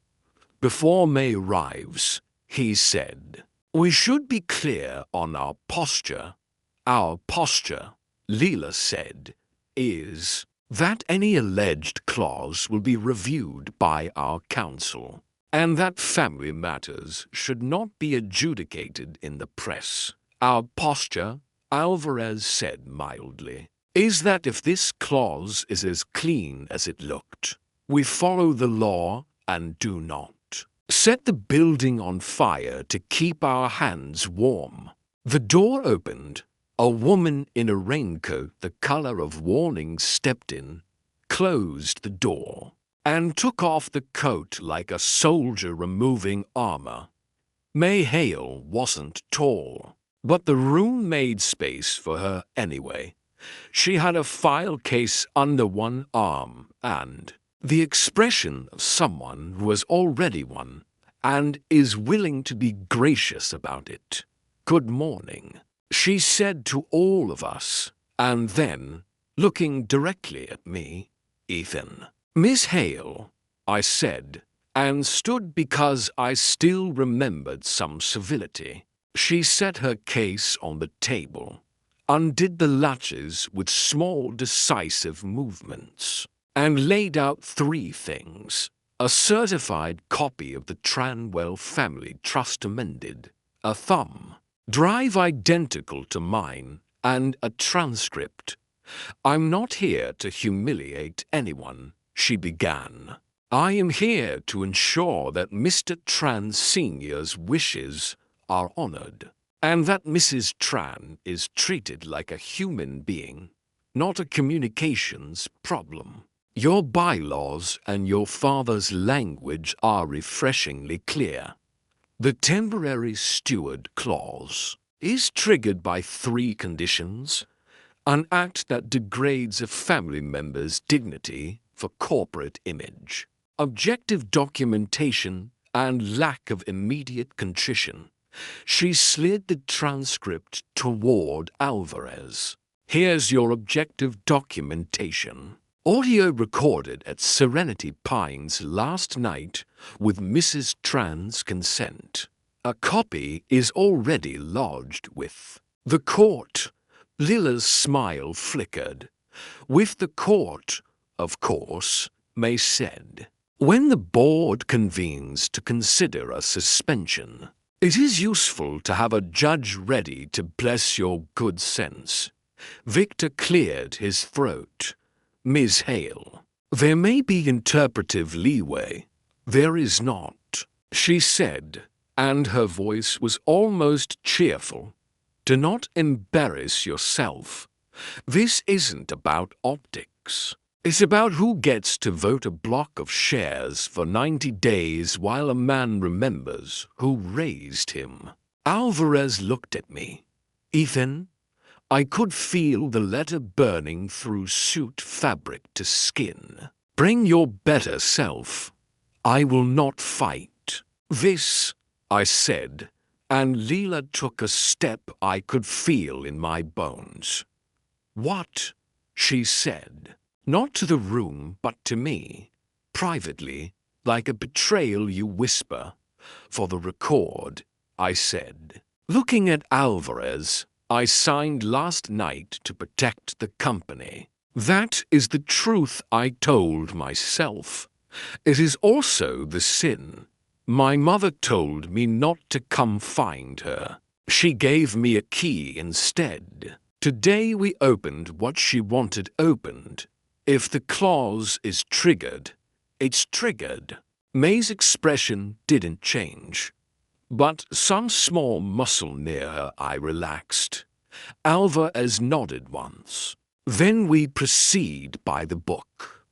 Before May arrives, he said, we should be clear on our posture. Our posture, Leela said, is that any alleged clause will be reviewed by our counsel, and that family matters should not be adjudicated in the press. Our posture, Alvarez said mildly, is that if this clause is as clean as it looked, we follow the law and do not set the building on fire to keep our hands warm. The door opened. A woman in a raincoat the color of warning stepped in, closed the door, and took off the coat like a soldier removing armor. May Hale wasn't tall, but the room made space for her anyway. She had a file case under one arm and the expression of someone who has already won and is willing to be gracious about it. Good morning, she said to all of us, and then, looking directly at me, Ethan. Miss Hale, I said, and stood because I still remembered some civility. She set her case on the table. undid the latches with small decisive movements, and laid out three things: a certified copy of the Tranwell Family Trust amended, a thumb drive identical to mine, and a transcript. "I'm not here to humiliate anyone," she began. "I am here to ensure that Mr. Tran Sr.'s wishes are honored, and that Mrs. Tran is treated like a human being, not a communications problem. Your bylaws and your father's language are refreshingly clear. The temporary steward clause is triggered by three conditions: an act that degrades a family member's dignity for corporate image, objective documentation, and lack of immediate contrition." She slid the transcript toward Alvarez. "Here's your objective documentation. Audio recorded at Serenity Pines last night with Mrs. Tran's consent. A copy is already lodged with the court." Lila's smile flickered. "With the court, of course," May said. "When the board convenes to consider a suspension, it is useful to have a judge ready to bless your good sense." Victor cleared his throat. "Ms. Hale, there may be interpretive leeway." "There is not," she said, and her voice was almost cheerful. "Do not embarrass yourself. This isn't about optics. It's about who gets to vote a block of shares for 90 days while a man remembers who raised him." Alvarez looked at me. "Ethan," I could feel the letter burning through suit fabric to skin. "Bring your better self. I will not fight this," I said, and Lila took a step I could feel in my bones. "What?" she said. Not to the room, but to me, privately, like a betrayal you whisper. "For the record," I said. Looking at Alvarez, "I signed last night to protect the company. That is the truth I told myself. It is also the sin. My mother told me not to come find her. She gave me a key instead. Today we opened what she wanted opened. If the clause is triggered, it's triggered." May's expression didn't change, but some small muscle near her eye relaxed. Alvarez nodded once. "Then we proceed by the book."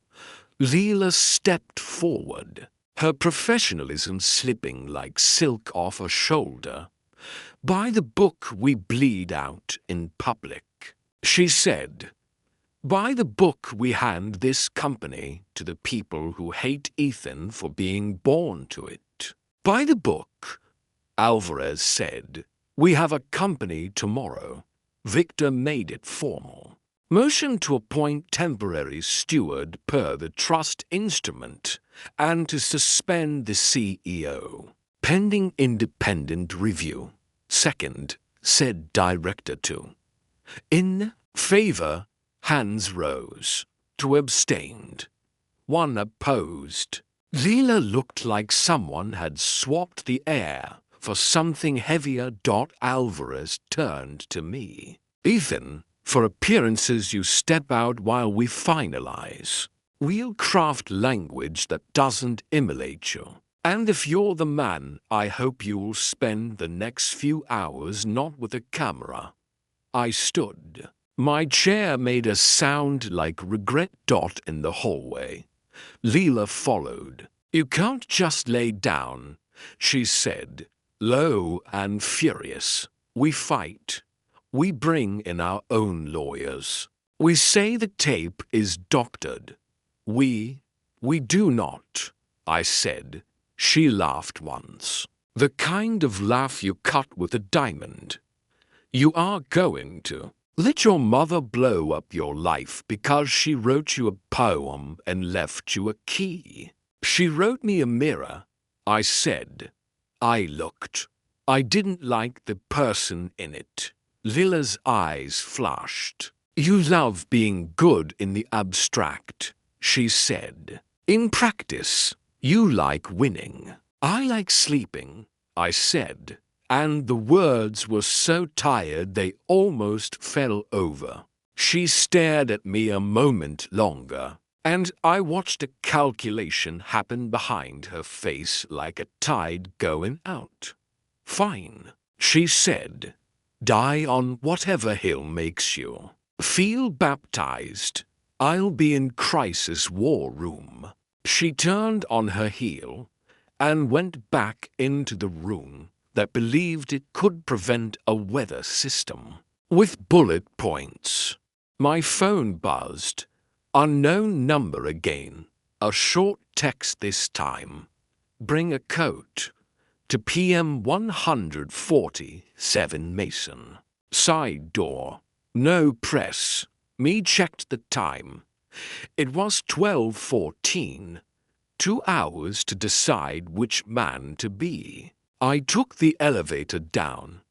Leela stepped forward, her professionalism slipping like silk off her shoulder. "By the book we bleed out in public," she said. "By the book we hand this company to the people who hate Ethan for being born to it. By the book," Alvarez said, "we have a company tomorrow." Victor made it formal. "Motion to appoint temporary steward per the trust instrument and to suspend the CEO, pending independent review." "Second," said Director 2. "In favor." Hands rose. 2 abstained. 1 opposed. Leela looked like someone had swapped the air for something heavier. Alvarez turned to me. "Ethan, for appearances you step out while we finalize. We'll craft language that doesn't immolate you. And if you're the man, I hope you'll spend the next few hours not with a camera." I stood. My chair made a sound like regret. In the hallway, Leela followed. "You can't just lay down," she said, low and furious. "We fight. We bring in our own lawyers. We say the tape is doctored. We do not," I said. She laughed once. The kind of laugh you cut with a diamond. "You are going to let your mother blow up your life because she wrote you a poem and left you a key?" "She wrote me a mirror," I said. I looked. I didn't like the person in it. Lila's eyes flashed. You love being good in the abstract, she said. In practice, you like winning. I like sleeping, I said, and the words were so tired they almost fell over. She stared at me a moment longer, and I watched a calculation happen behind her face like a tide going out. Fine, she said. Die on whatever hill makes you. Feel baptized. I'll be in crisis war room. She turned on her heel and went back into the room that believed it could prevent a weather system. With bullet points. My phone buzzed. Unknown number again. A short text this time. Bring a coat. To PM 147 Mason. Side door. No press. Me checked the time. It was 12:14. 2 hours to decide which man to be. I took the elevator down.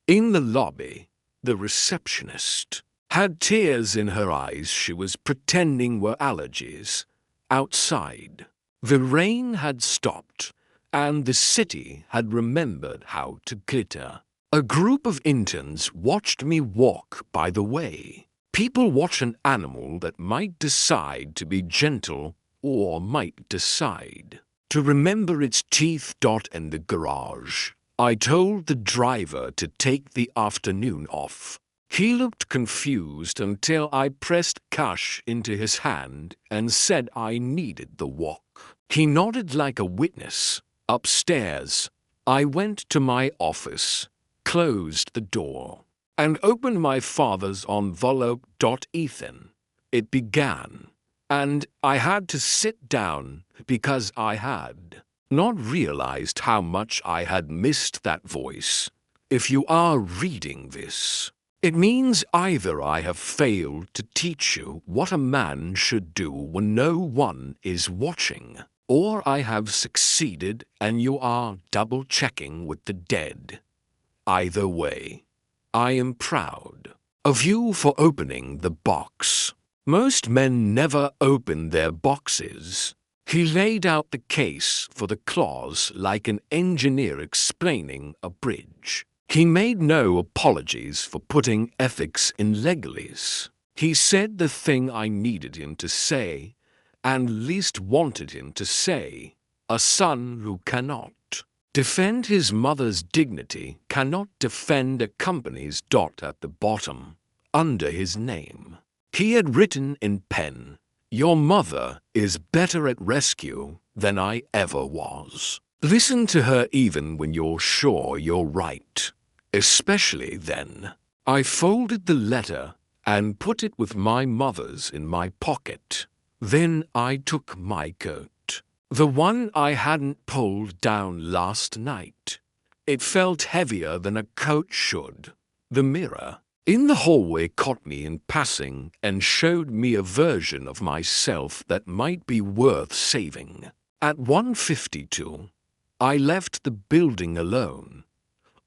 In the lobby, the receptionist had tears in her eyes she was pretending were allergies. Outside, the rain had stopped, and the city had remembered how to glitter. A group of interns watched me walk by the way. People watch an animal that might decide to be gentle or might decide to remember its teeth. In the garage, I told the driver to take the afternoon off. He looked confused until I pressed cash into his hand and said I needed the walk. He nodded like a witness. Upstairs, I went to my office, closed the door, and opened my father's envelope. Ethan. It began, and I had to sit down because I had not realized how much I had missed that voice. If you are reading this, it means either I have failed to teach you what a man should do when no one is watching, or I have succeeded and you are double-checking with the dead. Either way, I am proud of you for opening the box. Most men never open their boxes. He laid out the case for the clause like an engineer explaining a bridge. He made no apologies for putting ethics in legalese. He said the thing I needed him to say, and least wanted him to say. A son who cannot defend his mother's dignity cannot defend a company's dot at the bottom, under his name. He had written in pen, "Your mother is better at rescue than I ever was. Listen to her even when you're sure you're right. Especially then." I folded the letter and put it with my mother's in my pocket. Then I took my coat. The one I hadn't pulled down last night. It felt heavier than a coat should. The mirror in the hallway caught me in passing and showed me a version of myself that might be worth saving. At 1:52, I left the building alone.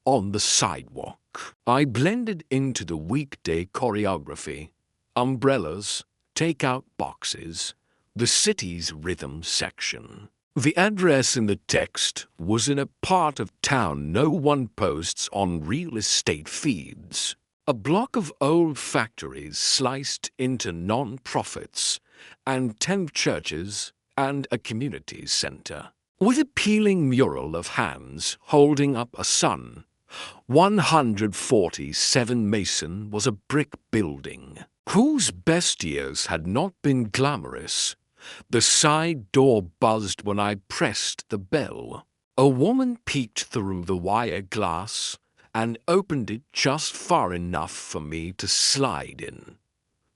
On the sidewalk, I blended into the weekday choreography. Umbrellas, take-out boxes, the city's rhythm section. The address in the text was in a part of town no one posts on real estate feeds. A block of old factories sliced into non-profits and 10 churches and a community center. With a peeling mural of hands holding up a sun, 147 Mason was a brick building whose best years had not been glamorous. The side door buzzed when I pressed the bell. A woman peeked through the wire glass and opened it just far enough for me to slide in.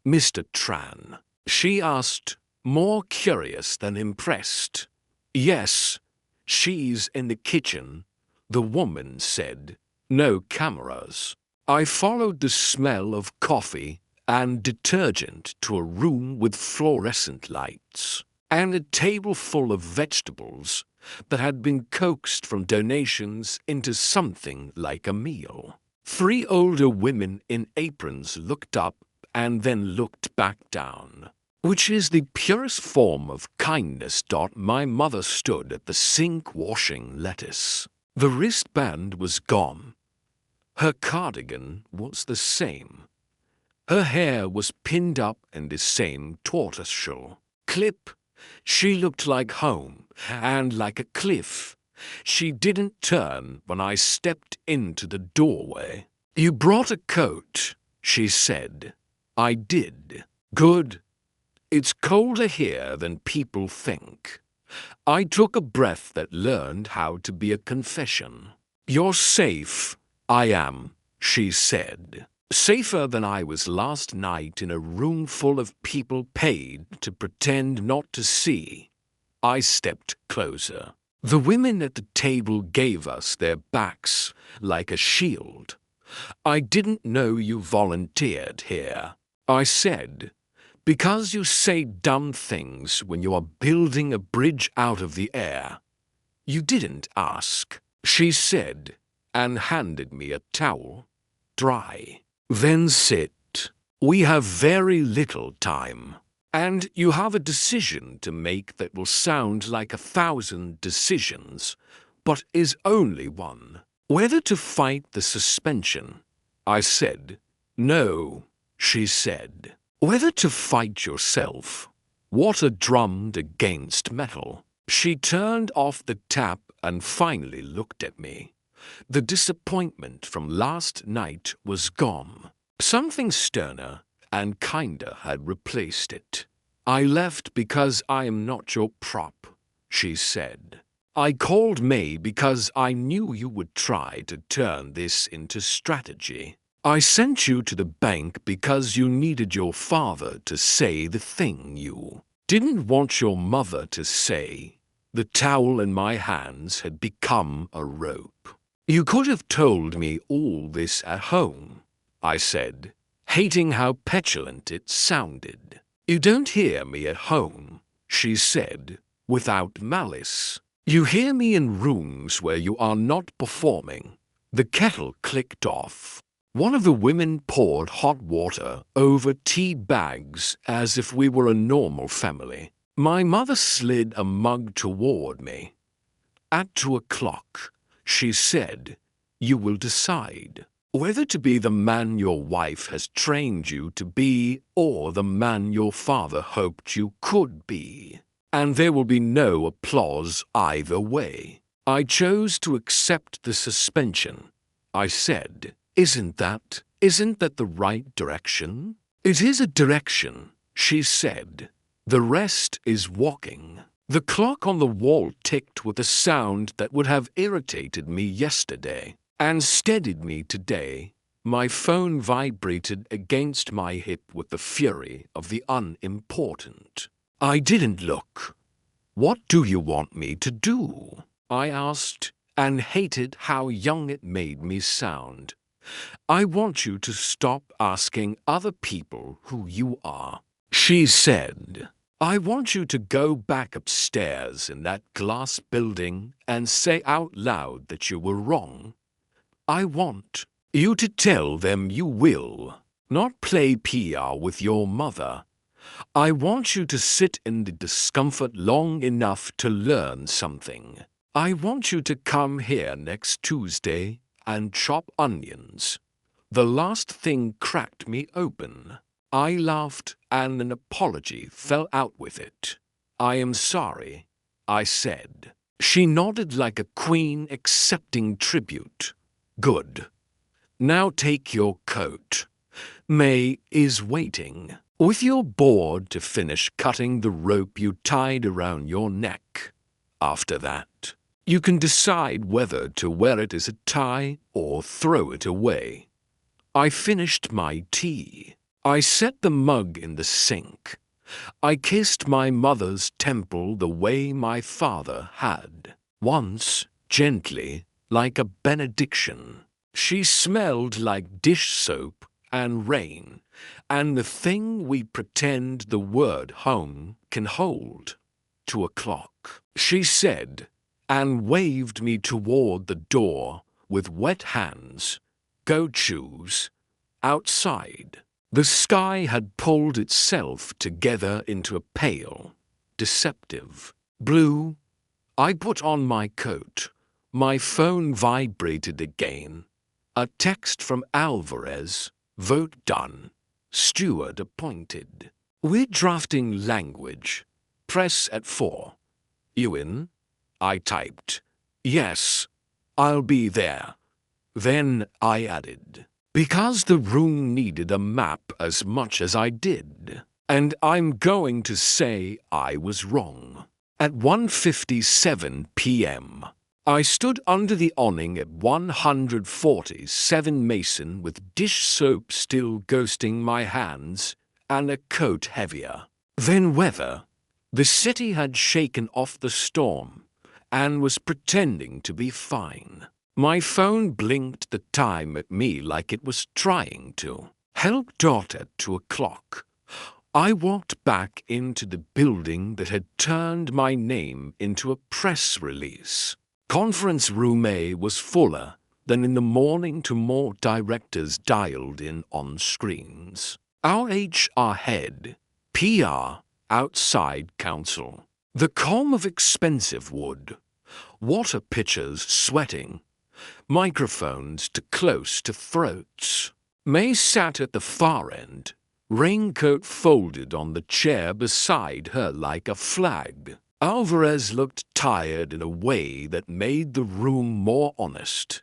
"Mr. Tran?" she asked, more curious than impressed. "Yes, she's in the kitchen," the woman said. "No cameras." I followed the smell of coffee and detergent to a room with fluorescent lights and a table full of vegetables that had been coaxed from donations into something like a meal. Three older women in aprons looked up and then looked back down, which is the purest form of kindness. My mother stood at the sink washing lettuce. The wristband was gone. Her cardigan was the same. Her hair was pinned up in the same tortoiseshell clip. She looked like home and like a cliff. She didn't turn when I stepped into the doorway. "You brought a coat," she said. I did. "Good. It's colder here than people think." I took a breath that learned how to be a confession. "You're safe." "I am," she said. "Safer than I was last night in a room full of people paid to pretend not to see." I stepped closer. The women at the table gave us their backs like a shield. "I didn't know you volunteered here," I said. "Because you say dumb things when you are building a bridge out of the air." "You didn't ask," she said, and handed me a towel. "Dry. Then sit. We have very little time. And you have a decision to make that will sound like 1,000 decisions, but is only one. Whether to fight the suspension." I said. "No," she said. "Whether to fight yourself." Water drummed against metal. She turned off the tap and finally looked at me. The disappointment from last night was gone. Something sterner and kinder had replaced it. "I left because I am not your prop," she said. "I called May because I knew you would try to turn this into strategy. I sent you to the bank because you needed your father to say the thing you didn't want your mother to say." The towel in my hands had become a rope. "You could have told me all this at home," I said, hating how petulant it sounded. "You don't hear me at home," she said, without malice. "You hear me in rooms where you are not performing." The kettle clicked off. One of the women poured hot water over tea bags as if we were a normal family. My mother slid a mug toward me. "At 2 o'clock, she said, you will decide whether to be the man your wife has trained you to be or the man your father hoped you could be. And there will be no applause either way." I chose to accept the suspension. I said, Isn't that the right direction?" "It is a direction," she said. "The rest is walking." The clock on the wall ticked with a sound that would have irritated me yesterday and steadied me today. My phone vibrated against my hip with the fury of the unimportant. I didn't look. "What do you want me to do?" I asked, and hated how young it made me sound. "I want you to stop asking other people who you are," she said. "I want you to go back upstairs in that glass building and say out loud that you were wrong. I want you to tell them you will, not play PR with your mother. I want you to sit in the discomfort long enough to learn something. I want you to come here next Tuesday and chop onions." The last thing cracked me open. I laughed and an apology fell out with it. "I am sorry," I said. She nodded like a queen accepting tribute. "Good. Now take your coat. May is waiting. With your board to finish cutting the rope you tied around your neck. After that, you can decide whether to wear it as a tie or throw it away." I finished my tea. I set the mug in the sink. I kissed my mother's temple the way my father had, once, gently, like a benediction. She smelled like dish soap and rain, and the thing we pretend the word home can hold. 2 o'clock, she said, and waved me toward the door with wet hands. Go choose. Outside. The sky had pulled itself together into a pale, deceptive blue. I put on my coat. My phone vibrated again. A text from Alvarez. Vote done. Steward appointed. We're drafting language. Press at 4. You in? I typed. Yes. I'll be there. Then I added, because the room needed a map as much as I did. And I'm going to say I was wrong. At 1:57 p.m., I stood under the awning at 147 Mason with dish soap still ghosting my hands and a coat heavier than weather. The city had shaken off the storm and was pretending to be fine. My phone blinked the time at me like it was trying to. Help dot at 2 o'clock. I walked back into the building that had turned my name into a press release. Conference room A was fuller than in the morning to more directors dialed in on screens. Our HR head, PR, outside counsel. The calm of expensive wood. Water pitchers sweating. Microphones too close to throats. May sat at the far end, raincoat folded on the chair beside her like a flag. Alvarez looked tired in a way that made the room more honest.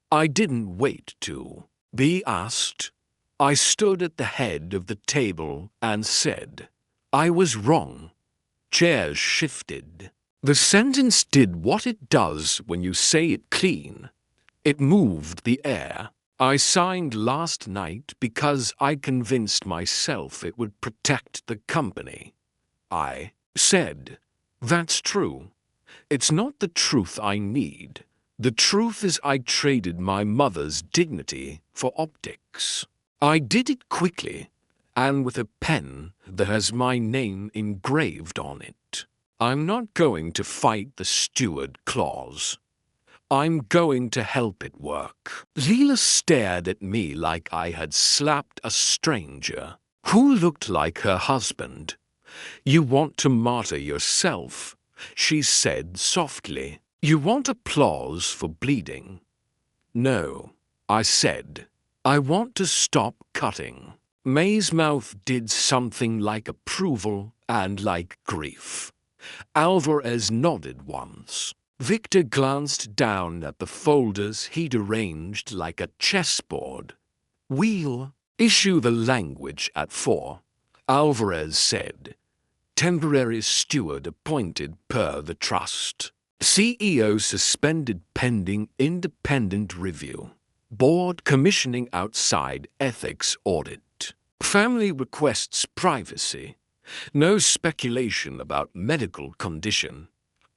I didn't wait to be asked. I stood at the head of the table and said, I was wrong. Chairs shifted. The sentence did what it does when you say it clean. It moved the air. I signed last night because I convinced myself it would protect the company. I said, that's true. It's not the truth I need. The truth is I traded my mother's dignity for optics. I did it quickly, and with a pen that has my name engraved on it. I'm not going to fight the steward clause. I'm going to help it work. Leela stared at me like I had slapped a stranger who looked like her husband. You want to martyr yourself, she said softly. You want applause for bleeding. No, I said. I want to stop cutting. May's mouth did something like approval and like grief. Alvarez nodded once. Victor glanced down at the folders he'd arranged like a chessboard. We'll issue the language at 4, Alvarez said. Temporary steward appointed per the trust. CEO suspended pending independent review. Board commissioning outside ethics audit. Family requests privacy. No speculation about medical condition.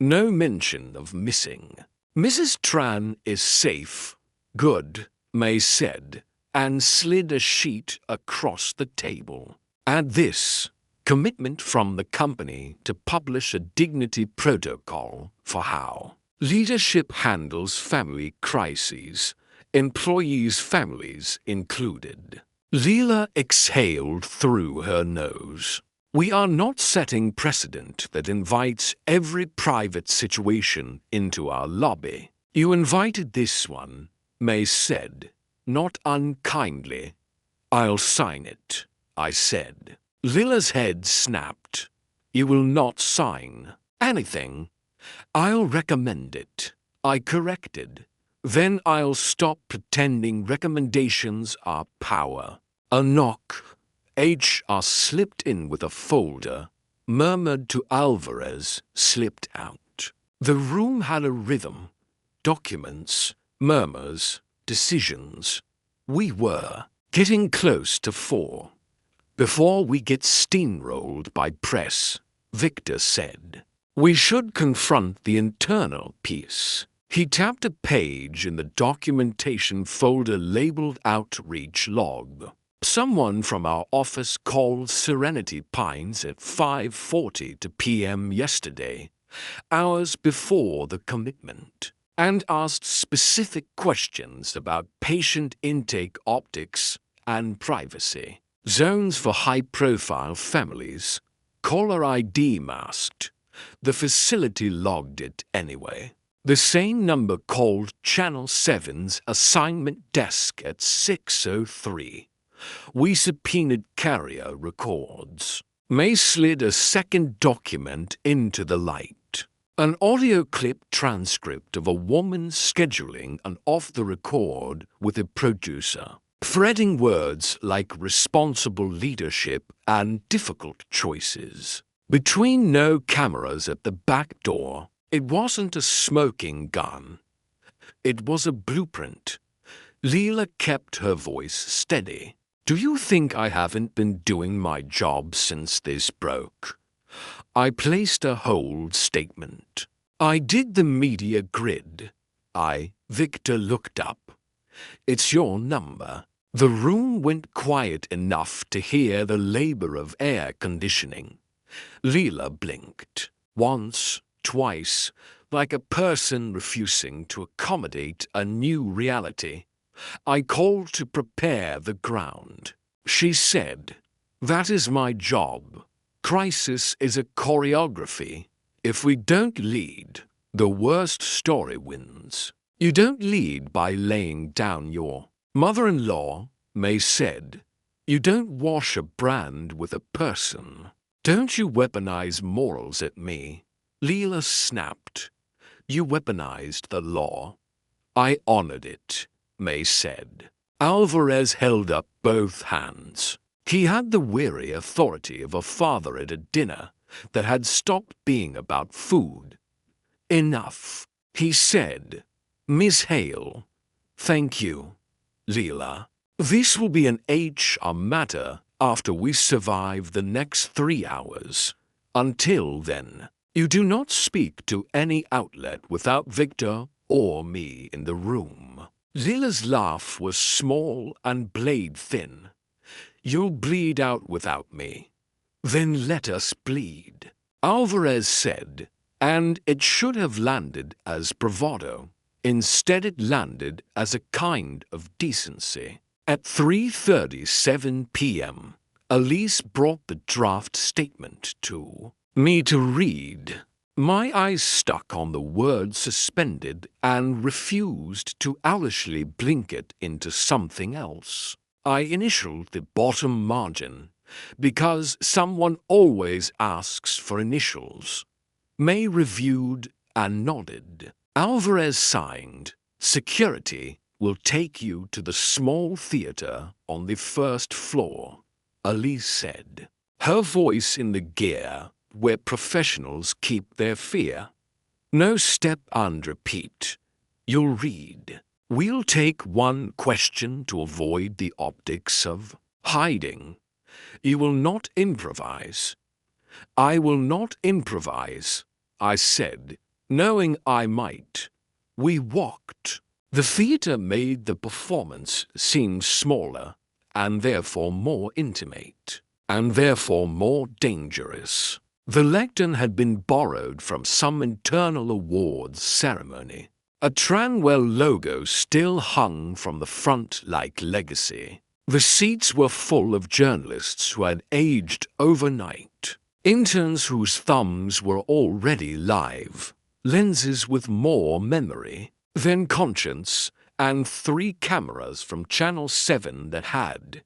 No mention of missing. Mrs. Tran is safe. Good, May said, and slid a sheet across the table. Add this. Commitment from the company to publish a dignity protocol for how leadership handles family crises, employees' families included. Leela exhaled through her nose. We are not setting precedent that invites every private situation into our lobby. You invited this one, May said, not unkindly. I'll sign it, I said. Lila's head snapped. You will not sign anything. I'll recommend it, I corrected. Then I'll stop pretending recommendations are power. A knock. HR slipped in with a folder, murmured to Alvarez, slipped out. The room had a rhythm. Documents, murmurs, decisions. We were getting close to 4. Before we get steamrolled by press, Victor said, we should confront the internal piece. He tapped a page in the documentation folder labeled Outreach Log. Someone from our office called Serenity Pines at 5:40 p.m. yesterday, hours before the commitment. and asked specific questions about patient intake optics and privacy. Zones for high-profile families. Caller ID masked. The facility logged it anyway. The same number called Channel 7's assignment desk at 6:03. We subpoenaed carrier records. May slid a second document into the light. An audio clip transcript of a woman scheduling an off-the-record with a producer, threading words like responsible leadership and difficult choices. Between no cameras at the back door, it wasn't a smoking gun. It was a blueprint. Leela kept her voice steady. Do you think I haven't been doing my job since this broke? I placed a hold statement. I did the media grid. Victor looked up. It's your number. The room went quiet enough to hear the labor of air conditioning. Leela blinked. Once, twice, like a person refusing to accommodate a new reality. I called to prepare the ground. She said, "That is my job. Crisis is a choreography. If we don't lead, the worst story wins. You don't lead by laying down your mother-in-law," May said. You don't wash a brand with a person. Don't you weaponize morals at me. Leela snapped. You weaponized the law. I honored it, May said. Alvarez held up both hands. He had the weary authority of a father at a dinner that had stopped being about food. Enough, he said. Miss Hale. Thank you, Leela. This will be an HR matter after we survive the next 3 hours. Until then, you do not speak to any outlet without Victor or me in the room. Leela's laugh was small and blade-thin. You'll bleed out without me. Then let us bleed, Alvarez said, and it should have landed as bravado. Instead it landed as a kind of decency. At 3:37 p.m., Elise brought the draft statement to me to read. My eyes stuck on the word suspended and refused to owlishly blink it into something else. I initialed the bottom margin because someone always asks for initials. May reviewed and nodded. Alvarez signed. Security will take you to the small theater on the first floor, Elise said, her voice in the gear where professionals keep their fear. No step and repeat. You'll read. We'll take one question to avoid the optics of hiding. You will not improvise. I will not improvise, I said, knowing I might. We walked. The theater made the performance seem smaller, and therefore more intimate, and therefore more dangerous. The lectern had been borrowed from some internal awards ceremony. A Tranwell logo still hung from the front like legacy. The seats were full of journalists who had aged overnight, interns whose thumbs were already live, lenses with more memory than conscience, and 3 cameras from Channel 7 that had,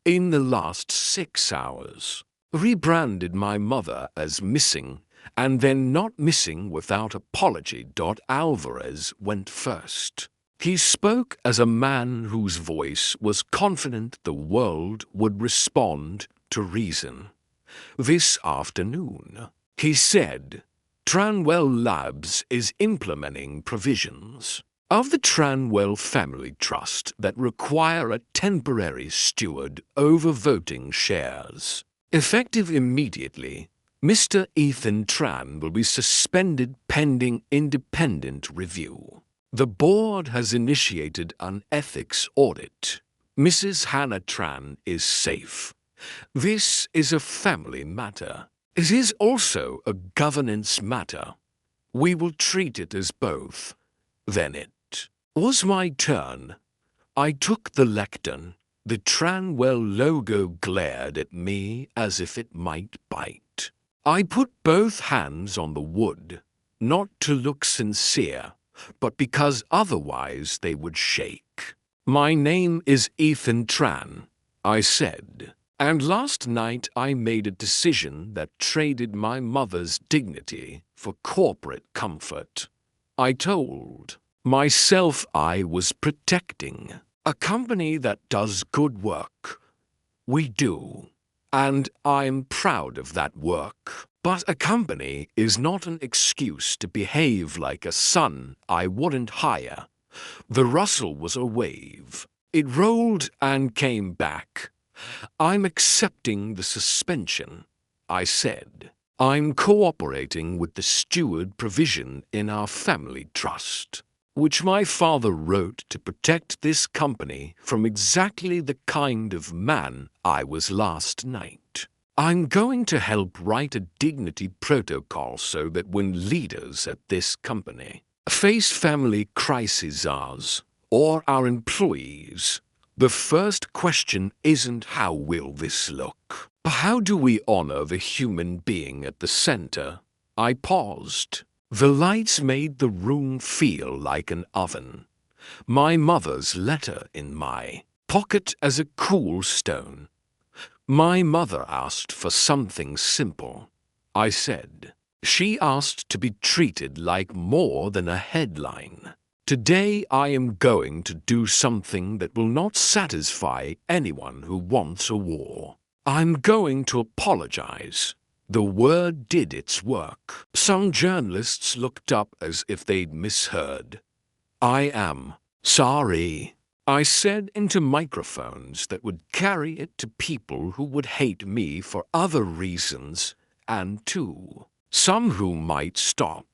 in the last 6 hours, rebranded my mother as missing, and then not missing without apology. Alvarez went first. He spoke as a man whose voice was confident the world would respond to reason. This afternoon, he said, Tranwell Labs is implementing provisions of the Tranwell Family Trust that require a temporary steward over voting shares. Effective immediately, Mr. Ethan Tran will be suspended pending independent review. The board has initiated an ethics audit. Mrs. Hannah Tran is safe. This is a family matter. It is also a governance matter. We will treat it as both. Then it was my turn. I took the lectern. The Tranwell logo glared at me as if it might bite. I put both hands on the wood, not to look sincere, but because otherwise they would shake. "My name is Ethan Tran," I said, "and last night I made a decision that traded my mother's dignity for corporate comfort. I told myself I was protecting a company that does good work. We do, and I'm proud of that work. But a company is not an excuse to behave like a son I wouldn't hire." The rustle was a wave. It rolled and came back. "I'm accepting the suspension," I said. "I'm cooperating with the steward provision in our family trust, which my father wrote to protect this company from exactly the kind of man I was last night. I'm going to help write a dignity protocol so that when leaders at this company face family crises or our employees, the first question isn't how will this look, but how do we honor the human being at the center?" I paused. The lights made the room feel like an oven. My mother's letter in my pocket as a cool stone. "My mother asked for something simple," I said. "She asked to be treated like more than a headline. Today I am going to do something that will not satisfy anyone who wants a war. I'm going to apologize." The word did its work. Some journalists looked up as if they'd misheard. "I am sorry," I said into microphones that would carry it to people who would hate me for other reasons, and to some who might stop.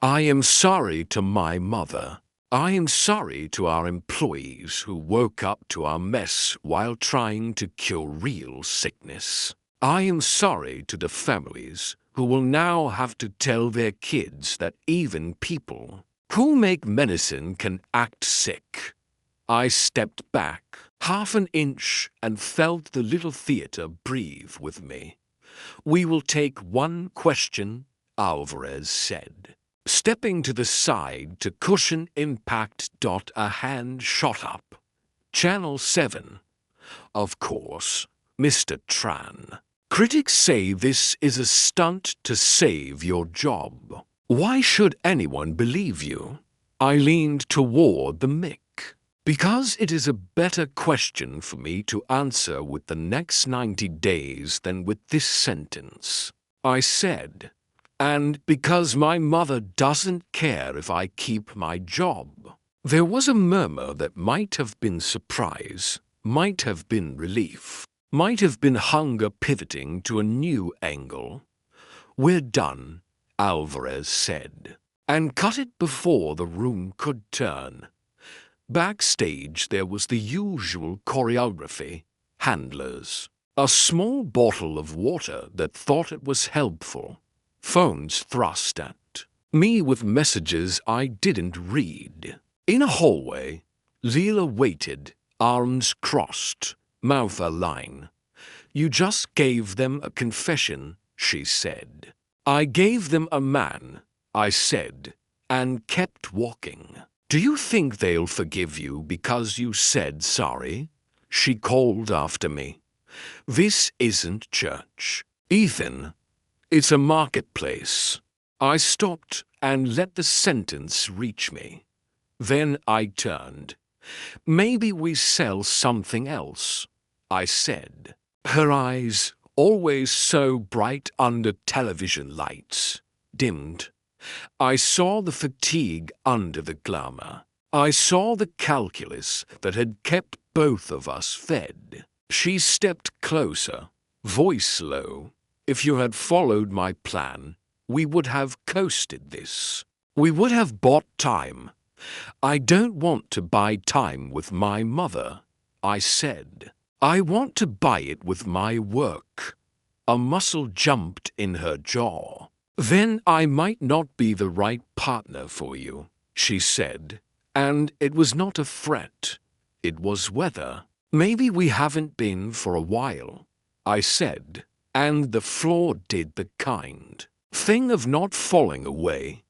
"I am sorry to my mother. I am sorry to our employees who woke up to our mess while trying to cure real sickness. I am sorry to the families who will now have to tell their kids that even people who make medicine can act sick." I stepped back half an inch and felt the little theater breathe with me. "We will take one question," Alvarez said. Stepping to the side to cushion impact. A hand shot up. "Channel 7. Of course, Mr. Tran. Critics say this is a stunt to save your job. Why should anyone believe you?" I leaned toward the mic. "Because it is a better question for me to answer with the next 90 days than with this sentence," I said. "And because my mother doesn't care if I keep my job." There was a murmur that might have been surprise, might have been relief, might have been hunger pivoting to a new angle. "We're done," Alvarez said, and cut it before the room could turn. Backstage there was the usual choreography: handlers, a small bottle of water that thought it was helpful, phones thrust at me with messages I didn't read. In a hallway, Leela waited, arms crossed, mouth align. "You just gave them a confession," she said. "I gave them a man," I said, and kept walking. "Do you think they'll forgive you because you said sorry?" she called after me. "This isn't church, Ethan. It's a marketplace." I stopped and let the sentence reach me. Then I turned. "Maybe we sell something else," I said. Her eyes, always so bright under television lights, dimmed. I saw the fatigue under the glamour. I saw the calculus that had kept both of us fed. She stepped closer, voice low. "If you had followed my plan, we would have coasted this. We would have bought time." "I don't want to buy time with my mother," I said. "I want to buy it with my work." A muscle jumped in her jaw. "Then I might not be the right partner for you," she said, and it was not a threat. It was weather. Maybe we haven't been for a while, I said, and the floor did the kind thing of not falling away.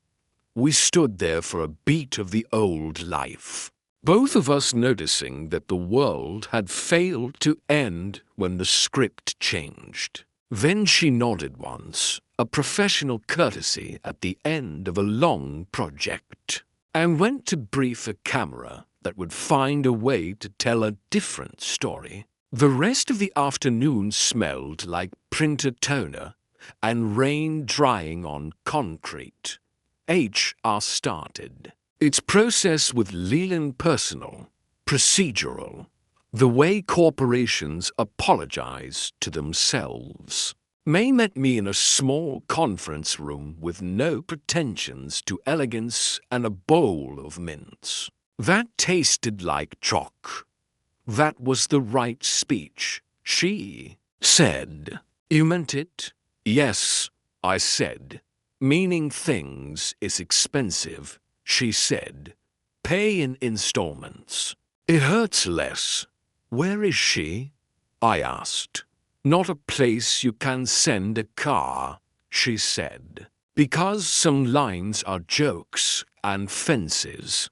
We stood there for a beat of the old life, both of us noticing that the world had failed to end when the script changed. Then she nodded once, a professional courtesy at the end of a long project, and went to brief a camera that would find a way to tell a different story. The rest of the afternoon smelled like printer toner and rain drying on concrete. HR started its process with Leland personal, procedural, the way corporations apologize to themselves. May met me in a small conference room with no pretensions to elegance and a bowl of mints. That tasted like chalk. That was the right speech, she said. You meant it? Yes, I said. Meaning things is expensive, she said. Pay in installments. It hurts less. Where is she? I asked. Not a place you can send a car, she said. Because some lines are jokes and fences.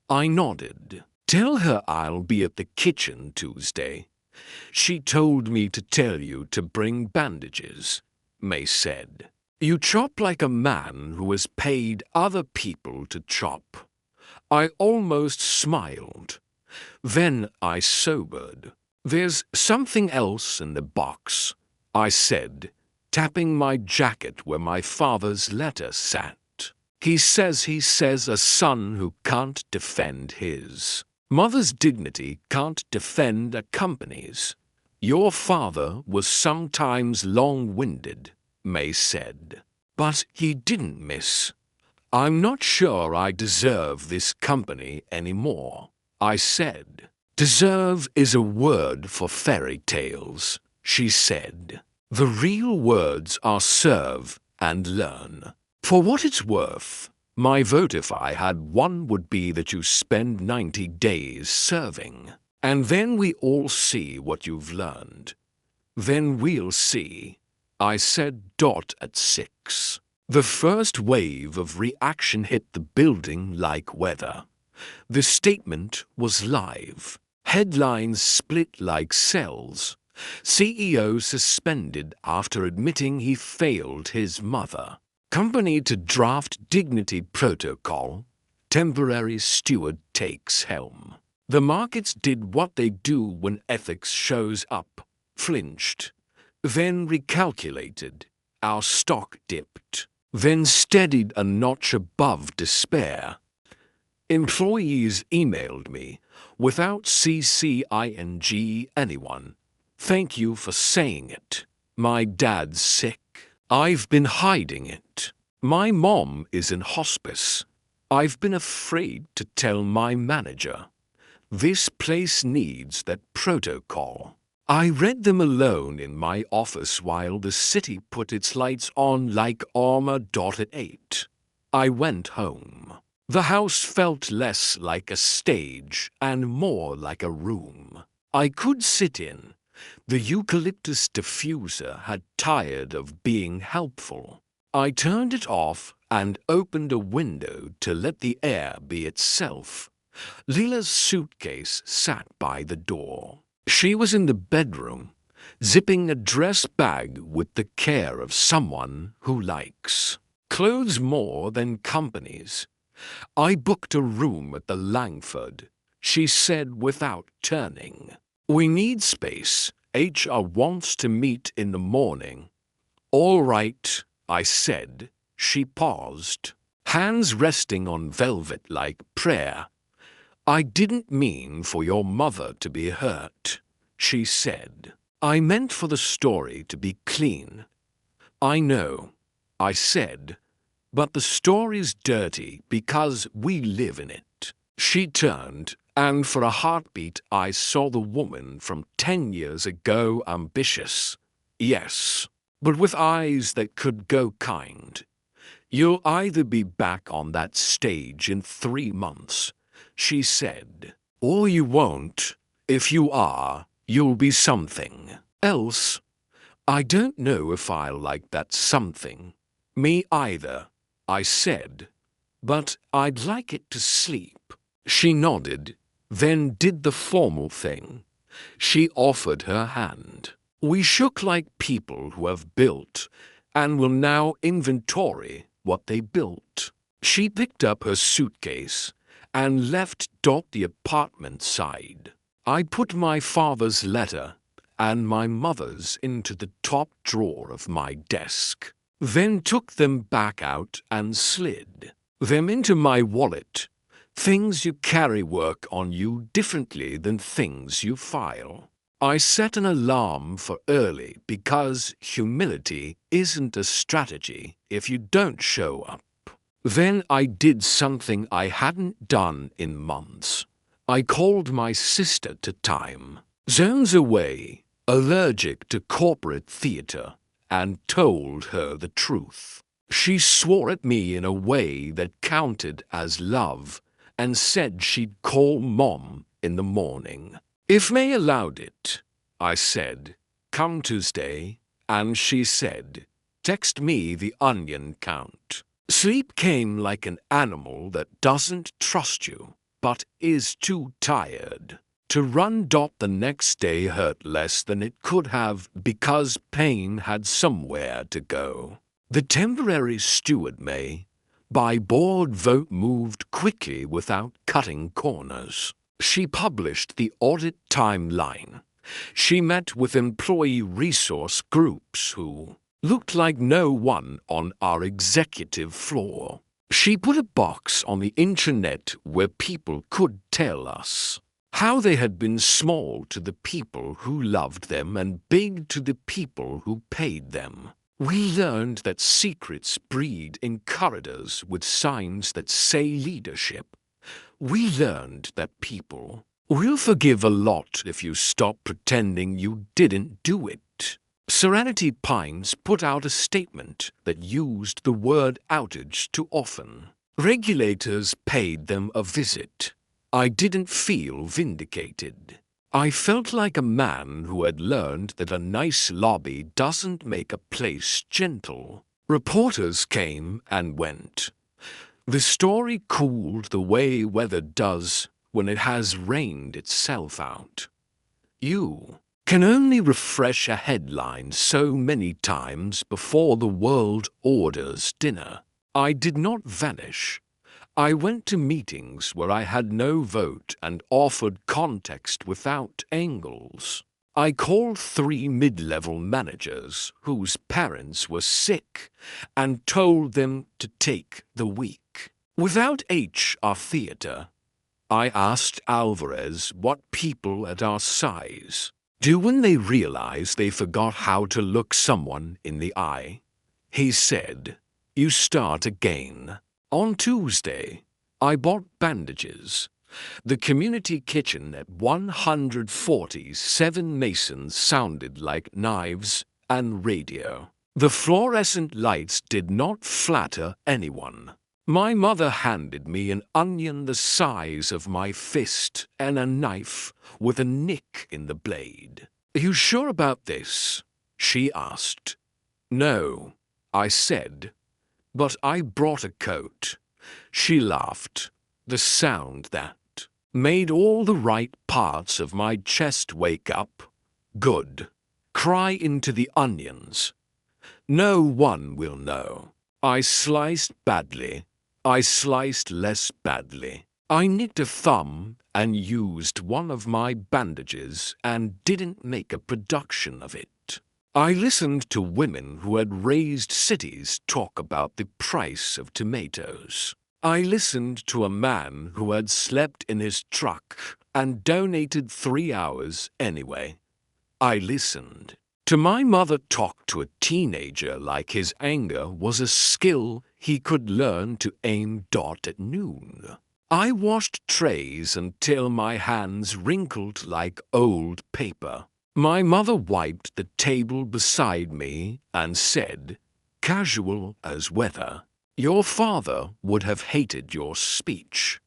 I nodded. Tell her I'll be at the kitchen Tuesday. She told me to tell you to bring bandages, May said. You chop like a man who has paid other people to chop. I almost smiled. Then I sobered. There's something else in the box, I said, tapping my jacket where my father's letter sat. He says a son who can't defend his mother's dignity can't defend a company's. Your father was sometimes long-winded, May said. But he didn't miss. I'm not sure I deserve this company anymore, I said. Deserve is a word for fairy tales, she said. The real words are serve and learn. For what it's worth, my vote if I had one would be that you spend 90 days serving. And then we all see what you've learned. Then we'll see, I said at 6. The first wave of reaction hit the building like weather. The statement was live. Headlines split like cells. CEO suspended after admitting he failed his mother. Company to draft dignity protocol. Temporary steward takes helm. The markets did what they do when ethics shows up, flinched, then recalculated. Our stock dipped, then steadied a notch above despair. Employees emailed me, without CCing anyone. Thank you for saying it. My dad's sick. I've been hiding it. My mom is in hospice. I've been afraid to tell my manager. This place needs that protocol. I read them alone in my office while the city put its lights on like armor at 8. I went home. The house felt less like a stage and more like a room I could sit in. The eucalyptus diffuser had tired of being helpful. I turned it off and opened a window to let the air be itself. Leela's suitcase sat by the door. She was in the bedroom, zipping a dress bag with the care of someone who likes clothes more than companies. I booked a room at the Langford, she said without turning. We need space. HR wants to meet in the morning. All right, I said. She paused, hands resting on velvet like prayer. I didn't mean for your mother to be hurt, she said. I meant for the story to be clean. I know, I said, but the story's dirty because we live in it. She turned, and for a heartbeat I saw the woman from 10 years ago, ambitious. Yes, but with eyes that could go kind. You'll either be back on that stage in 3 months, she said, or you won't. If you are, you'll be something else. I don't know if I'll like that something. Me either, I said, but I'd like it to sleep. She nodded, then did the formal thing. She offered her hand. We shook like people who have built and will now inventory what they built. She picked up her suitcase and left the apartment side. I put my father's letter and my mother's into the top drawer of my desk, then took them back out and slid them into my wallet. Things you carry work on you differently than things you file. I set an alarm for early because humility isn't a strategy if you don't show up. Then I did something I hadn't done in months. I called my sister to time zones away, allergic to corporate theater, and told her the truth. She swore at me in a way that counted as love and said she'd call Mom in the morning. If May allowed it, I said, come Tuesday, and she said, text me the onion count. Sleep came like an animal that doesn't trust you, but is too tired. To run the next day hurt less than it could have because pain had somewhere to go. The temporary steward May, by board vote, moved quickly without cutting corners. She published the audit timeline. She met with employee resource groups who looked like no one on our executive floor. She put a box on the internet where people could tell us how they had been small to the people who loved them and big to the people who paid them. We learned that secrets breed in corridors with signs that say leadership. We learned that people will forgive a lot if you stop pretending you didn't do it. Serenity Pines put out a statement that used the word outage too often. Regulators paid them a visit. I didn't feel vindicated. I felt like a man who had learned that a nice lobby doesn't make a place gentle. Reporters came and went. The story cooled the way weather does when it has rained itself out. You can only refresh a headline so many times before the world orders dinner. I did not vanish. I went to meetings where I had no vote and offered context without angles. I called 3 mid-level managers whose parents were sick and told them to take the week. Without HR theater, I asked Alvarez what people at our size do when they realize they forgot how to look someone in the eye. He said, you start again. On Tuesday, I bought bandages. The community kitchen at 147 Masons sounded like knives and radio. The fluorescent lights did not flatter anyone. My mother handed me an onion the size of my fist and a knife with a nick in the blade. Are you sure about this? She asked. No, I said, but I brought a coat. She laughed, the sound that made all the right parts of my chest wake up. Good. Cry into the onions. No one will know. I sliced badly. I sliced less badly. I nicked a thumb and used one of my bandages and didn't make a production of it. I listened to women who had raised cities talk about the price of tomatoes. I listened to a man who had slept in his truck and donated 3 hours anyway. I listened to my mother talk to a teenager like his anger was a skill he could learn to aim at noon. I washed trays until my hands wrinkled like old paper. My mother wiped the table beside me and said, casual as weather. Your father would have hated your speech.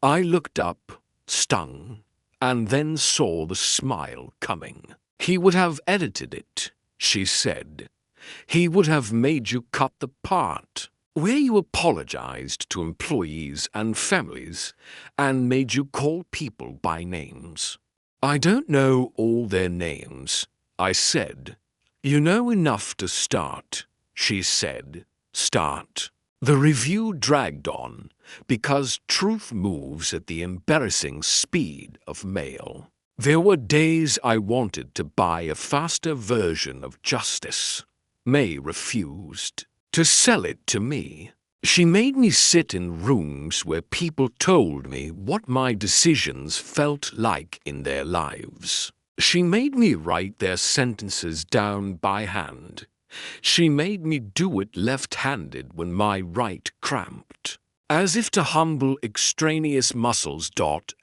I looked up, stung, and then saw the smile coming. He would have edited it, she said. He would have made you cut the part where you apologized to employees and families and made you call people by names. I don't know all their names, I said. You know enough to start, she said. Start. The review dragged on because truth moves at the embarrassing speed of mail. There were days I wanted to buy a faster version of justice. May refused to sell it to me. She made me sit in rooms where people told me what my decisions felt like in their lives. She made me write their sentences down by hand. She made me do it left-handed when my right cramped, as if to humble extraneous muscles.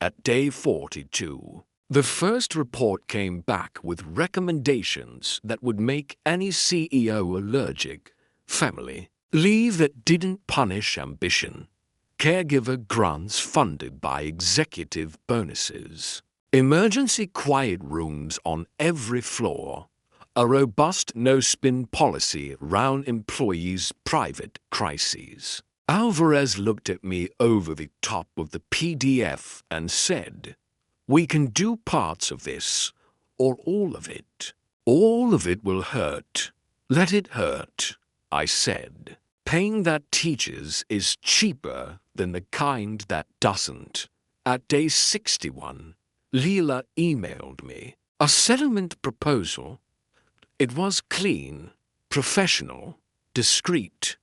At day 42. The first report came back with recommendations that would make any CEO allergic. Family leave that didn't punish ambition. Caregiver grants funded by executive bonuses. Emergency quiet rooms on every floor. A robust no-spin policy around employees' private crises. Alvarez looked at me over the top of the PDF and said, "We can do parts of this, or all of it. All of it will hurt. Let it hurt," I said. Pain that teaches is cheaper than the kind that doesn't. At day 61, Leela emailed me a settlement proposal. It was clean, professional, discreet.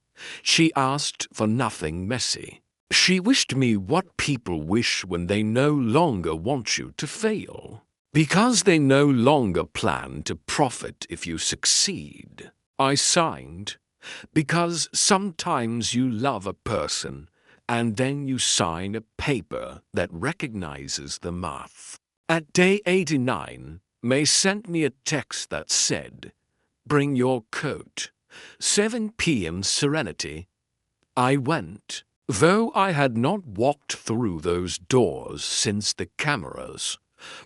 She asked for nothing messy. She wished me what people wish when they no longer want you to fail, because they no longer plan to profit if you succeed. I signed, because sometimes you love a person and then you sign a paper that recognizes the math. At day 89, May sent me a text that said, "Bring your coat. 7 p.m. Serenity." I went, though I had not walked through those doors since the cameras.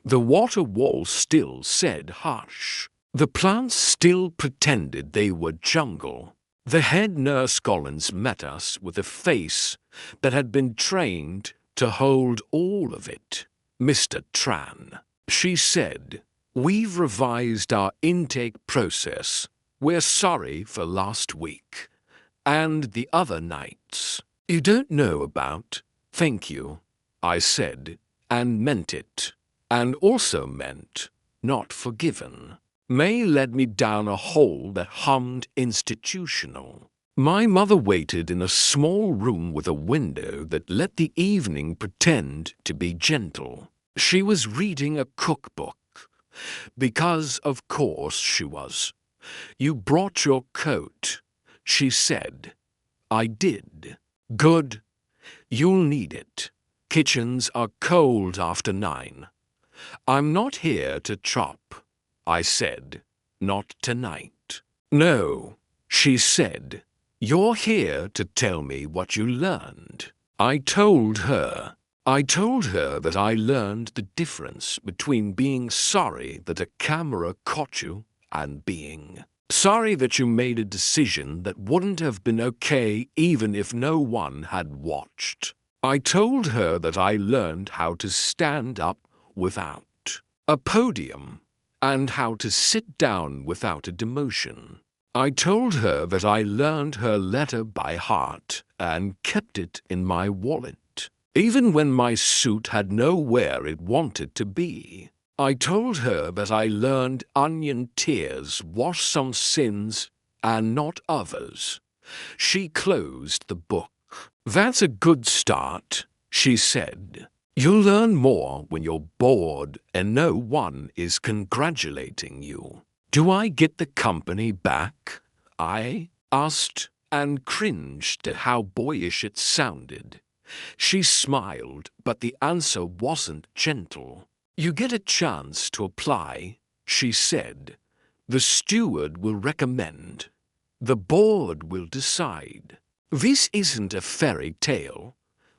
The water wall still said hush. The plants still pretended they were jungle. The head nurse Collins met us with a face that had been trained to hold all of it. "Mr. Tran," she said, "we've revised our intake process. We're sorry for last week and the other nights you don't know about." "Thank you," I said, and meant it, and also meant not forgiven. May led me down a hall that hummed institutional. My mother waited in a small room with a window that let the evening pretend to be gentle. She was reading a cookbook. Because, of course, she was. "You brought your coat," she said. I did. "Good. You'll need it. Kitchens are cold after 9. "I'm not here to chop," I said. "Not tonight." "No," she said. "You're here to tell me what you learned." I told her that I learned the difference between being sorry that a camera caught you and being sorry that you made a decision that wouldn't have been okay even if no one had watched. I told her that I learned how to stand up without a podium and how to sit down without a demotion. I told her that I learned her letter by heart and kept it in my wallet, even when my suit had nowhere it wanted to be. I told her that I learned onion tears wash some sins and not others. She closed the book. "That's a good start," she said. "You'll learn more when you're bored and no one is congratulating you." "Do I get the company back?" I asked, and cringed at how boyish it sounded. She smiled, but the answer wasn't gentle. "You get a chance to apply," she said. "The steward will recommend. The board will decide." This isn't a fairy tale.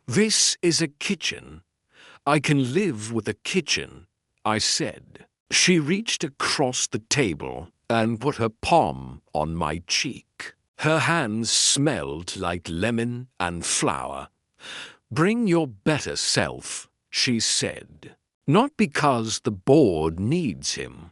This is a kitchen. I can live with a kitchen, I said. She reached across the table and put her palm on my cheek. Her hands smelled like lemon and flour. Bring your better self, she said. Not because the board needs him,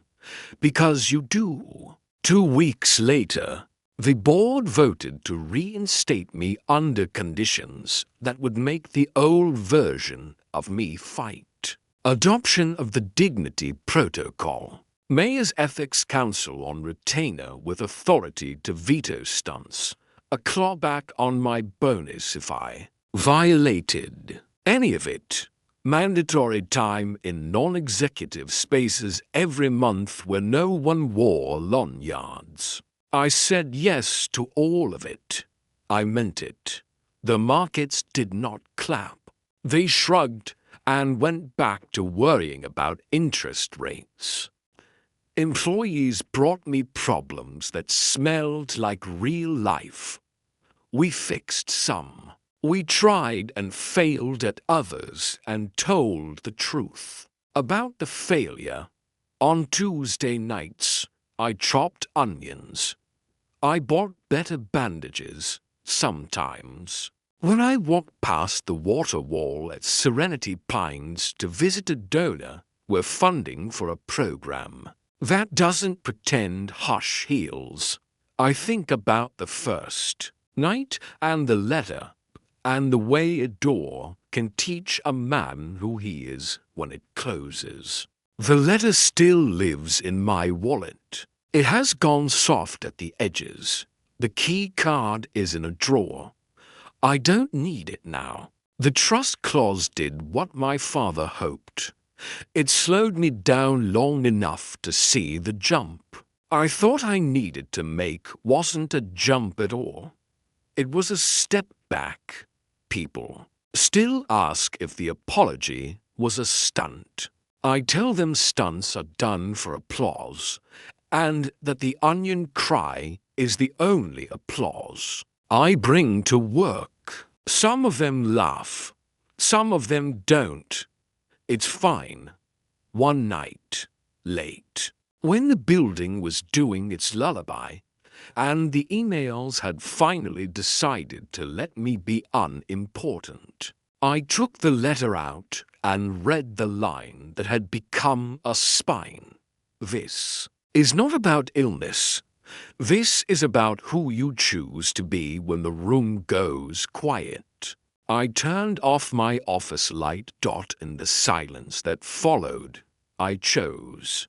because you do. 2 weeks later, the board voted to reinstate me under conditions that would make the old version of me fight. Adoption of the Dignity Protocol. Mayor's Ethics Council on retainer with authority to veto stunts. A clawback on my bonus if I violated any of it. Mandatory time in non-executive spaces every month where no one wore lanyards. I said yes to all of it. I meant it. The markets did not clap. They shrugged and went back to worrying about interest rates. Employees brought me problems that smelled like real life. We fixed some. We tried and failed at others and told the truth. About the failure, on Tuesday nights, I chopped onions. I bought better bandages, sometimes. When I walked past the water wall at Serenity Pines to visit a donor, we're funding for a program. That doesn't pretend hush heals. I think about the first night and the letter, and the way a door can teach a man who he is when it closes. The letter still lives in my wallet. It has gone soft at the edges. The key card is in a drawer. I don't need it now. The trust clause did what my father hoped. It slowed me down long enough to see the jump. I thought I needed to make wasn't a jump at all. It was a step back. People still ask if the apology was a stunt. I tell them stunts are done for applause, and that the onion cry is the only applause I bring to work. Some of them laugh, some of them don't. It's fine. One night, late, when the building was doing its lullaby, and the emails had finally decided to let me be unimportant, I took the letter out and read the line that had become a spine. This is not about illness. This is about who you choose to be when the room goes quiet. I turned off my office light. In the silence that followed, I chose